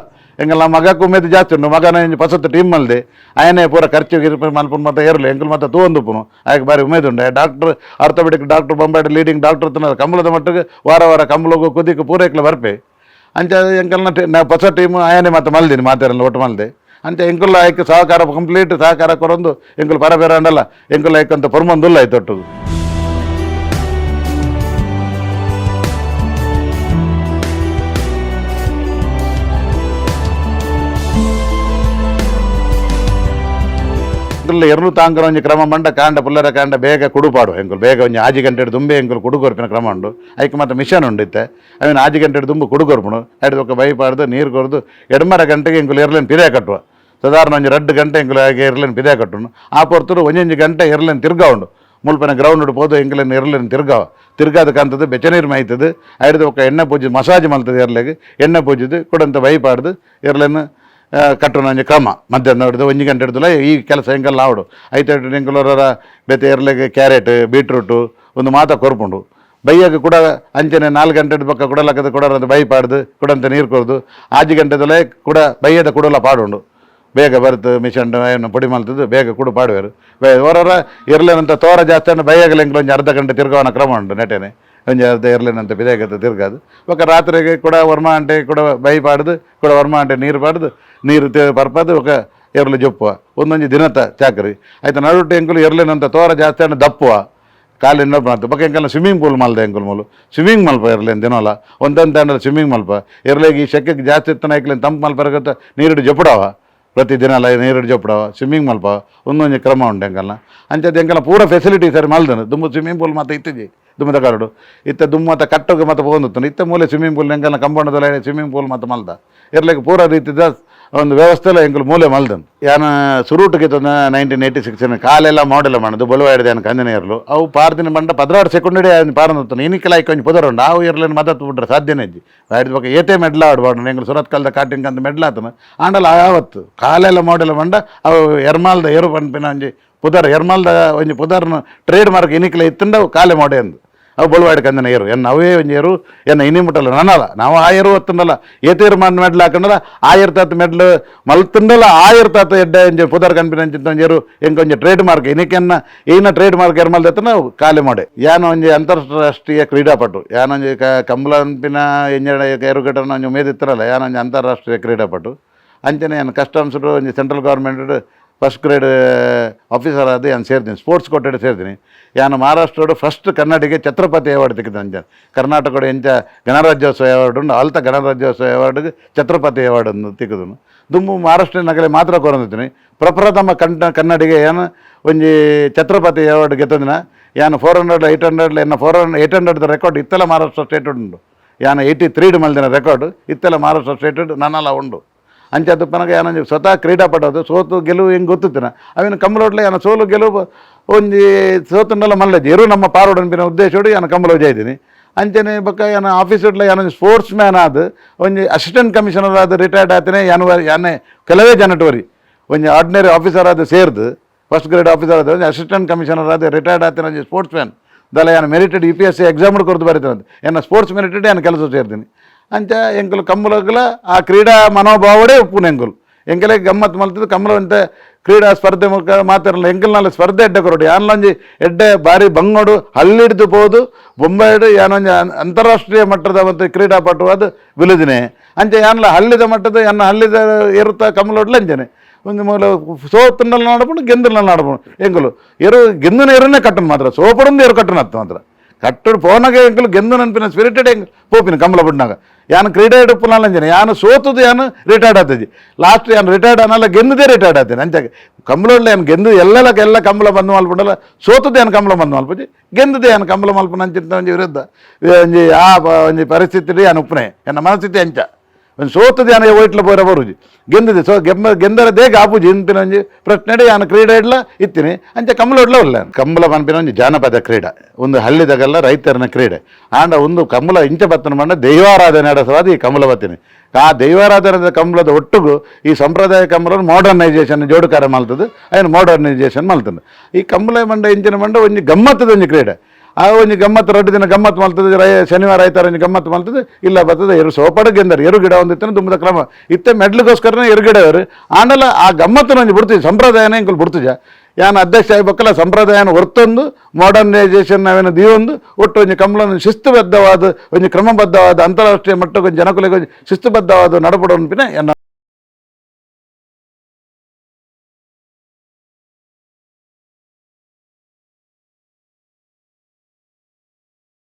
ಎಂಗಲ್ ನಮ್ಮ ಮಗಕ್ಕೂ ಉಮೇದು ಜಾಸ್ತಿ ಉಂಟು ಮಗನ ಪಸತ್ತು ಟೀಮ್ ಮಲ್ದೆ ಆಯನೇ ಪೂರ ಖರ್ಚು ಗಿರ್ಪು ಮಲ್ಪುನ್ ಮತ್ತೆ ಏರ್ಲಿ ಎಂಕುಲು ಮತ್ತೆ ತೂಂದುಪುನು ಆಯ್ಕೆ ಬಾರಿ ಉಮೇದು ಉಂಡೆ ಡಾಕ್ಟ್ರ್ ಆರ್ಥೋಪೆಡಿಕ್ ಡಾಕ್ಟ್ರ್ ಬೊಂಬಾಯ್ಡ್ ಲೀಡಿಂಗ್ ಡಾಕ್ಟ್ರ್ ತನ ಕಂಬಳದ ಮಟ್ಟಿಗೆ ವಾರ ಕಂಬಳಗೂ ಕುದಿக்கு ಪೂರೈಕ್ಲ ಬರ್ಪೆ ಅಂಚ ಎಂಕಲ್ನ ಹೊಸ ಟೀಮ್ ಆಯನೇ ಮತ್ತೆ ಮಲ್ದಿನಿ ಮಾತಾರಲ್ಲ ಒಟ್ಟು ಮಲ್ದೆ ಅಂಚ ಎಂಕುಲ್ಲ ಆಯ್ಕೆ ಸಹಕಾರ ಕಂಪ್ಲೀಟ್ ಸಹಕಾರ ಕೊರೊಂದು ಎಂಕುಲು ಪರಬೇರ ಅಂಡಲ್ಲ ಎಂಕುಲ್ಲ ಆಯ್ಕಂತ ಪೊರ್ಮಂದುಲ್ಲ ಆಯ್ತೊಟ್ಟು ಎರ್ಲು ತಾಂಕರ ಒಂಜಿ ಕ್ರಮ ಮಂಡ ಕಾಂಡ ಪುಲ್ಲರ ಕಾಂಡ ಬೇಗ ಕುಡುಪಾಡು ಎಂಕುಲು ಬೇಗ ಒಂಜಿ ಆಜಿ ಗಂಟೆ ದುಂಬೆ ಎಂಕುಲು ಕುಡುಗೊರ್ಪಿನ ಕ್ರಮ ಉಂಡು ಐಕೆ ಮತ್ತೆ ಮಿಷನ್ ಉಂಡು ಇತ್ತೆ ಅವೇನು ಆಜಿ ಗಂಟೆ ದುಂಬು ಕುಡುಗೊರ್ಪುಣು ಅಡಿದ ಒಕ್ಕ ಬೈಪಾಡ್ದು ನೀರು ಕೊರ್ದು ಎಡಮರ ಗಂಟೆಗೆ ಎಂಕುಲು ಎರ್ಲೇನು ಪಿದೆ ಕಟ್ಟುವ ಸಾಧಾರಣ ಒಂಜಿ 2 ಗಂಟೆ ಎಂಕುಲು ಹಾಗೆ ಎರ್ಲೇನು ಪಿದೆ ಕಟ್ಟುನು ಆ ಪೊರ್ತರು ಒಂಜೊಂಜಿ ಗಂಟೆ ಎರ್ಲೇನು ತಿರ್ಗಾ ಉಂಡು ಮುಲ್ಪನ ಗ್ರೌಂಡ್ ಪೋದು ಎಂಕುಲೇನು ಎರ್ಲೇನು ತಿರ್ಗಾದ ಕಂತದ್ದು ಬೆಚ್ಚನೀರು ಮೈತದು ಅಡಿದ ಒಕ್ಕ ಎಣ್ಣೆ ಪೂಜೆ ಮಸಾಜ್ ಮಲ್ತದೆ ಎರ್ಲೆಗೆ ಎಣ್ಣೆ ಪೂಜಿದು ಕೊಡಂತ ಬೈಪಾಡ್ದು ಎರ್ಲೇನು ಕಟ್ಟುನ ಒಂಜಿ ಕ್ರಮ ಮಧ್ಯಾಹ್ನ ಹಿಡಿದು 1 ಗಂಟೆ ಹಿಡಿದು ಈ ಕೆಲಸ ಹೆಂಗೆಲ್ಲ ಆವಡು ಐತೆ ಎಂಕುಲರ ಬೆತೆ ಎರ್ಲೆಗೆ ಕ್ಯಾರೆಟ್ ಬೀಟ್ರೂಟು ಒಂದು ಮಾತ ಕೊರ್ಪುಂಡು ಬೈಯಾಗ ಕೂಡ ಅಂಚನೆ 4 ಗಂಟೆ ಪಕ್ಕ ಕುಡಲಕ್ಕದ ಕುಡರಂತ ಬೈ ಪಾಡ್ದು ಕುಡಂತ ನೀರು ಕೊರ್ದು 6 ಗಂಟೆದಲ್ಲೇ ಕೂಡ ಬೈಯದ ಕುಡಲ ಪಾಡುಂಡು ಬೇಗ ಬರ್ತು ಮಿಷನ್ ಏನು ಪುಡಿ ಮಲ್ತದ್ದು ಬೇಗ ಕುಡು ಪಾಡುವರು ಹೊರರ ಇರ್ಲೇನಂತ ತೋರ ಜಾಸ್ತಿ ಅಂದ್ರೆ ಬೈಯಾಗಲ ಎಂಗ್ಲು ಒಂಜಿ ಅರ್ಧ ಗಂಟೆ ತಿರ್ಗೋವನ ಕ್ರಮ ಉಂಡು ನೆಟೆನೆ ಒಂಜಿ ಅರ್ಧ ಇರ್ಲೇನಂತ ಬಿದೇಗತ್ತ ತಿರ್ಗಾದು ಬೊಕ್ಕ ರಾತ್ರಿಗೆ ಕೂಡ ವರ್ಮ ಅಂಟೆ ಕೂಡ ಬೈ ಪಾಡ್ದು ಕೂಡ ವರ್ಮ ಅಂಟೆ ನೀರು ಪಾಡ್ದು ನೀರು ಪರ್ಪದು ఒక ಎರ್ಲು ಜೊಪ್ಪುವ ಒಂದೊಂಜಿ ದಿನದ ಚಾಕರಿ ಆಯ್ತು ನಡುಟ್ಟು ಎಂಕುಲು ಎರ್ಲೇನಂತ ತೋರ ಜಾಸ್ತಿ ಅಂದ್ರೆ ದಪ್ಪುವ ಕಾಲಿನ ನೊಬ್ಬ ಮಾಡ್ತು ಬೊಕ್ಕ ಎಂಕಲ್ನ ಸ್ವಿಮ್ಮಿಂಗ್ ಪೂಲ್ ಮಲ್ದೆ ಎಂಕುಲು ಮೂಲು ಸ್ವಿಮ್ಮಿಂಗ್ ಮಲ್ಪ ಎರ್ಲೇನು ದಿನೋಲ ಒಂದೊಂದು ತಂಡಲ್ಲಿ ಸ್ವಿಮ್ಮಿಂಗ್ ಮಲ್ಪ ಎರ್ಲೆಗೆ ಈ ಶೆಕೆಗೆ ಜಾಸ್ತಿ ಇತ್ತನ ಐಕ್ಲೇನು ತಂಪು ಮಲ್ಪರಗತ್ತ ನೀರಿಡು ಜೊಪ್ಪಡವ ಪ್ರತಿದಿನ ಅಲ್ಲ ನೀರಿಡು ಜೊಪ್ಪಡವ ಸ್ವಿಮ್ಮಿಂಗ್ ಮಲ್ಪ ಒಂದೊಂದು ಕ್ರಮ ಉಂಟು ಎಂಕಲ್ನ ಅಂಚದ್ದು ಎಂಕಲ್ನ ಪೂರ ಫೆಸಿಲಿಟಿ ಸರಿ ಮಲ್ದನು ದುಂಬು ಸ್ವಿಮ್ಮಿಂಗ್ ಪೂಲ್ ಮತ್ತೆ ಇತ್ತಿಜಿ ದುಮ್ಮದ ಕಾಡು ಇತ್ತ ದುಮ್ಮ ಮತ್ತೆ ಕಟ್ಟೋಗೆ ಮತ್ತೆ ಹೋಗುತ್ತ ಇತ್ತ ಮೂಲೆ ಸ್ವಿಮ್ಮಿಂಗ್ ಪೂಲ್ ಎಂಕಲ್ನ ಕಂಪೌಂಡದಲ್ಲ ಸ್ವಿಮ್ಮಿಂಗ್ ಪೂಲ್ ಮತ್ತೆ ಮಲ್ದ ಇರ್ಲಿಕ್ಕೆ ಪೂರ ರೀತಿದ ಒಂದು ವ್ಯವಸ್ಥೆಲ್ಲ ಎಂಕುಲು ಮೂಲೆ ಮಲ್ದನ್ ಯಾನ ಸುರೂಟಕ್ಕೆ 1986 ಕಾಲೆಲ್ಲ ಮಾಡೆಲ್ಲ ಮಾಡೋದು ಬೊಲವಾಡಿದೆ ಅನ್ ಕಂದನೆ ಇರಲು ಅವು ಪಾರ್ದಿನ ಬಂಡ 16 ಸೆಕೆಂಡ್ ಪಾರನತ್ತಾನೆ ಇನಿಕೆಲ್ಲ ಐಕೊಂಚು ಪುದರುಂಡು ಅವು ಇರ್ಲೇನು ಮದತ್ತು ಬಿಟ್ರೆ ಸಾಧ್ಯನೇ ಇಜ್ಜಿ ಆಡಿದ ಬಗ್ಗೆ ಏತೆ ಮೆಡ್ಲ ಆಡ್ಬಾರ್ದು ಎಂಗಳು ಸುರತ್ ಕಾಲದ ಕಾಟಿಂಗ್ ಅಂತ ಮೆಡ್ಲ ಆತನ ಆಂಡಲ್ಲ ಯಾವತ್ತು ಕಾಲೆಲ್ಲ ಮಾಡೆಲ್ಲ ಬಂಡ ಅವು ಎರ್ಮಾಲ್ದ ಏರು ಪಂಪಿನ ಒಂಜಿ ಪುದರ್ ಎರ್ಮಾಲ್ದ ಒಂಜಿ ಪುದರ್ನ ಟ್ರೇಡ್ ಮಾರ್ಕ್ ಇನಿಕೆಲ್ಲ ಇತ್ತಂಡ ಕಾಲೆ ಮಾಡೆ ಅಂದು ಅವು ಬೊಲವಾಡಿ ಕಂದನ ಏರು ಎನ್ನ ಅವೇ ಒಂಜಿ ಏರು ಎನ್ನ ಇನಿ ಮುಟ್ಟಲ್ಲ ನನ್ನಲ್ಲ ನಾವು ಆ ಏರು ಹೊತ್ತಂಡಲ್ಲ ಏತೇರು ಮಾಡಿ ಮೆಡ್ಲ್ ಹಾಕೊಂಡಲ್ಲ 1000 ಮೆಡ್ಲ್ ಮಲ್ತಂಡಲ್ಲ 1000 ಎಡ್ಡೆ ಒಂಜಿ ಪುದರ್ ಕನ್ಪಿನ ಏರು ಎಂಕೊಂಜಿ ಟ್ರೇಡ್ ಮಾರ್ಕ್ ಇನಿಕೆನ್ನ ಏನ ಟ್ರೇಡ್ ಮಾರ್ಕ್ ಎರ್ಮಲ್ದತ್ತ ನಾವು ಕಾಲೆ ಮಾಡೆ ಯಾನು ಒಂಜಿ ಅಂತಾರಾಷ್ಟ್ರೀಯ ಕ್ರೀಡಾಪಟು ಯಾನೊಂಜಿ ಕಂಬಳ ಅನ್ಪಿನ ಎಂಜ ಏರುಗಟ್ಟನ ಒಂಜಿ ಉಮೇದಿತ್ತರಲ್ಲ ಯಾನೊಂಜಿ ಅಂತಾರಾಷ್ಟ್ರೀಯ ಕ್ರೀಡಾಪಟು ಅಂಚನೆ ಏನು ಕಸ್ಟಮ್ಸ್ಡು ಒಂಜಿ central government first grade officer ಆದ ನಾನು ಸೇರ್ತೀನಿ ಸ್ಪೋರ್ಟ್ಸ್ ಕೋಟೆಡ್ ಸೇರ್ತೀನಿ ಯಾನು ಮಹಾರಾಷ್ಟ್ರಡು ಫಸ್ಟ್ ಕನ್ನಡಿಗೆ ಛತ್ರಪತಿ ಅವಾರ್ಡ್ ತೆಗೆದು ಅಂಚ ಕರ್ನಾಟಕದ ಎಂಚ ಗಣರಾಜ್ಯೋತ್ಸವ ಅವಾರ್ಡ್ ಉಂಡು ಅಲ್ತ ಗಣರಾಜ್ಯೋತ್ಸವ ಅವಾರ್ಡ್ಗೆ ಛತ್ರಪತಿ ಅವಾರ್ಡ್ ಅನ್ನು ತೆಗೆದನು ದುಂಬು ಮಹಾರಾಷ್ಟ್ರ ನಗಲೆ ಮಾತ್ರ ಕೊರಂದಿದ್ದೀನಿ ಪ್ರಪ್ರಥಮ ಕನ್ನಡಿಗೆ ಏನು ಒಂಜಿ ಛತ್ರಪತಿ ಅವಾರ್ಡ್ ಗೆತ್ತದಿನ ಯಾನು 400 800 ಎನ್ನ 800 ರೆಕಾರ್ಡ್ ಇತ್ತೆಲ್ಲ ಮಹಾರಾಷ್ಟ್ರ ಸ್ಟೇಟ್ ಉಂಡು ಯಾನು 83 ಮಲ್ದಿನ ರೆಕಾರ್ಡ್ ಇತ್ತೆಲ್ಲ ಮಹಾರಾಷ್ಟ್ರ ಸ್ಟೇಟ್ ನನ್ನಲ್ಲ ಉಂಡು ಅಂಚದ್ದು ಪನಗ ಯಾನೊಂದು ಸ್ವತಃ ಕ್ರೀಡಾಪಟೋದು ಸೋತು ಗೆಲುವು ಹೆಂಗೆ ಗೊತ್ತಿತ್ತಿನ ಅವೇನು ಕಂಬಳೋಡ್ಲೆ ಯಾನ ಸೋಲು ಗೆಲುವು ಒಂಜಿ ಸೋತನ್ನೆಲ್ಲ ಮಲ್ಲಜ್ಜಿ ಇರು ನಮ್ಮ ಪಾರೋಡನ್ಪಿನ ಉದ್ದೇಶೋಡು ಯಾನು ಕಂಬಳ ಇದ್ದೀನಿ ಅಂಚನೆ ಬೊಕ್ಕ ಯಾನ ಆಫೀಸರ್ಲೆ ಯಾನೊಂದು ಸ್ಪೋರ್ಟ್ಸ್ ಮ್ಯಾನ್ ಆದ ಒಂಜಿ ಅಸಿಸ್ಟೆಂಟ್ ಕಮಿಷನರ್ ಆದ ರಿಟೈರ್ಡ್ ಆತನೇ ಯಾನೇ ಕೆಲವೇ ಜನಟವರಿ ಒಂಜಿ ಆರ್ಡಿನರಿ ಆಫೀಸರ್ ಆದ ಸೇರ್ದು ಫಸ್ಟ್ ಗ್ರೇಡ್ ಆಫೀಸರ್ ಆದ ಅಸಿಸ್ಟೆಂಟ್ ಕಮಿಷನರ್ ಆದ ರಿಟೈರ್ಡ್ ಆತನ ಒಂಜಿ ಸ್ಪೋರ್ಟ್ಸ್ ಮ್ಯಾನ್ ದಲ್ಲ ಯಾನು ಮೆರಿಟೆಡ್ UPSC ಎಕ್ಸಾಮ್ ಕೊರ್ದು ಬರೀತಾನೆ ಯಾನ ಸ್ಪೋರ್ಟ್ಸ್ ಮೆರಿಟೆಡ್ ಯಾನು ಕೆಲಸ ಸೇರ್ತೀನಿ ಅಂಚ ಎಂಕುಲು ಕಂಬಳಗಲ ಆ ಕ್ರೀಡಾ ಮನೋಭಾವಡೆ ಉಪ್ಪುನ ಎಂಕುಲು ಎಂಕಲೆ ಗಮ್ಮತ್ತು ಮಲ್ತದ್ದು ಕಂಬಳ ಅಂತ ಕ್ರೀಡಾ ಸ್ಪರ್ಧೆ ಮುಖ ಮಾತಾಡಲ್ಲ ಎಂಕಲ್ನಾಲ ಸ್ಪರ್ಧೆ ಎಡ್ಡೆ ಕೊರಡು ಯಾನ್ಲಂಜಿ ಎಡ್ಡೆ ಬಾರಿ ಬಂಗೋಡು ಹಳ್ಳಿಡ್ದು ಪೋದು ಬೊಂಬಾಯಿಡು ಯಾನೊಂಜಿ ಅಂತಾರಾಷ್ಟ್ರೀಯ ಮಟ್ಟದ ಮತ್ತು ಕ್ರೀಡಾಪಟು ಅದು ವಿಲುದಿನೇ ಅಂಚೆ ಯಾನ್ಲ ಹಳ್ಳಿದ ಮಟ್ಟದ ಎನ್ನ ಹಳ್ಳಿದ ಇರುತ್ತಾ ಕಮಲೊಡ್ಲ ಅಂಚನೆ ಒಂದು ಮೂಲ ಸೋತನಲ್ಲಿ ನಾಡಪುಂಡು ಗೆಂದಲ್ಲಿ ನಾಡಪುಂಡು ಎಂಕಲು ಎರು ಗೆಂದಿನ ಎರನ್ನೇ ಕಟ್ಟನು ಮಾತ್ರ ಸೋಪಡೊಂದು ಎರು ಕಟ್ಟನು ಅತ್ತ ಮಾತ್ರ ಕಟ್ಟಡು ಪೋನಾಗ ಎಂಕಲು ಗೆಂದು ನೆನಪಿನ ಸ್ಪಿರಿಟೆಡ್ ಎಂಕ್ ಪೋಪಿನ ಕಮಲ ಬಿಡ್ನಾಗ ಯಾನು ಕ್ರೀಡೆ ಇಡುಪ್ಪುನಂಜನೆ ಯಾನು ಸೋತದು ಯಾನು ರಿಟೈರ್ಡ್ ಆತಜಿ ಲಾಸ್ಟ್ ಯಾನು ರಿಟೈರ್ಡ್ ಅನ್ನಲ್ಲ ಗೆಂದದೇ ರಿಟೈರ್ಡ್ ಆತೇನೆ ಅಂಚಾಗೆ ಕಮಲೊಳ್ಳೆ ಏನು ಗೆಂದು ಎಲ್ಲ ಕಂಬಳ ಬಂದು ಮಲ್ಪುಂಡಲ್ಲ ಸೋತದ್ದು ಏನು ಕಂಬಳ ಬಂದು ಮಲ್ಪಜಿ ಗೆಂದದೇ ಏನು ಕಂಬಳ ಮಲ್ಪನ ಅಂಚಿಂತ ಒಂಜಿ ವಿರುದ್ಧ ಒಂಜಿ ಆ ಒಂಜಿ ಪರಿಸ್ಥಿತಿ ಏನು ಉಪ್ಪನೆ ಎನ್ನ ಮನಸ್ಥಿತಿ ಅಂಚ ಒಂದು ಸೋತದ್ದು ಯಾನು ಒಯ್ಟ್ಲ ಪೋರ ಬರುಜಿ ಗೆಂದಿದೆ ಸೊ ಗೆಂದರದೇಗ ಆಪುಜಿ ಇಂಪಿನ ಒಂಜಿ ಪ್ರಶ್ನೆ ಯಾನು ಕ್ರೀಡೆ ಇಡ್ಲ ಇತ್ತೀನಿ ಅಂಚೆ ಕಮಲೊಡ್ಲ ಒಳ್ಳೆ ಕಂಬಳ ಪನ್ಪಿನ ಒಂಜಿ ಜಾನಪದ ಕ್ರೀಡೆ ಒಂದು ಹಳ್ಳಿದಾಗೆಲ್ಲ ರೈತರನ ಕ್ರೀಡೆ ಆಂಡ ಒಂದು ಕಂಬಳ ಇಂಚ ಬತ್ತನ ಮಂಡ ದೈವಾರಾಧನೆ ನಡೆಸವಾದ ಈ ಕಂಬಳ ಬತ್ತೀನಿ ಆ ದೈವಾರಾಧನೆ ಕಂಬಳದ ಒಟ್ಟಿಗೂ ಈ ಸಂಪ್ರದಾಯ ಕಂಬಳ ಮಾಡರ್ನೈಸೇಷನ್ ಜೋಡುಕಾರ ಮಲ್ತದ್ದು ಏನು ಮಾಡರ್ನೈಸೇಷನ್ ಮಲ್ತದ್ದು ಈ ಕಂಬಳ ಮಂಡ ಇಂಚಿನ ಮಂಡ ಒಂಜಿ ಗಮ್ಮತ್ತದ ಒಂಜಿ ಕ್ರೀಡೆ ಆ ಒಂಜಿ ಗಮ್ಮತ್ತು 2 ದಿನ ಗಮ್ಮತ್ತು ಮಲ್ತದೆ ಶನಿವಾರ ಆಯ್ತಾರ ಒಂಜಿ ಗಮ್ಮತ್ತು ಮಲ್ತದೆ ಇಲ್ಲ ಬರ್ತದೆ ಎರು ಸೋಪಡ ಗೆಂದರು ಎರು ಗಿಡ ಒಂದಿತ್ತನ ತುಂಬದ ಕ್ರಮ ಇತ್ತೆ ಮೆಡ್ಲಿಗೋಸ್ಕರನೇ ಎರು ಗಿಡವರು ಆಂಡಲ ಆ ಗಮ್ಮತ್ತು ಒಂಜಿ ಬಿಡ್ತೀವಿ ಸಂಪ್ರದಾಯನೇ ಇಂಕಲ್ ಬಿಡ್ತೀಜ ಯಾನು ಅಧ್ಯಕ್ಷ ಆಗ್ಬೇಕಲ್ಲ ಸಂಪ್ರದಾಯನ ಹೊರ್ತೊಂದು ಮಾಡರ್ನೈಸೇಷನ್ ನಾವೇನು ದೀವೊಂದು ಒಟ್ಟು ಒಂಜಿ ಕಂಬಳ ಶಿಸ್ತುಬದ್ಧವಾದ ಒಂಜಿ ಕ್ರಮಬದ್ಧವಾದ ಅಂತಾರಾಷ್ಟ್ರೀಯ ಮಟ್ಟಕ್ಕೆ ಜನಕುಲೆಗೆ ಶಿಸ್ತುಬದ್ಧವಾದ ನಡಪಡೋನ್ಪಿನ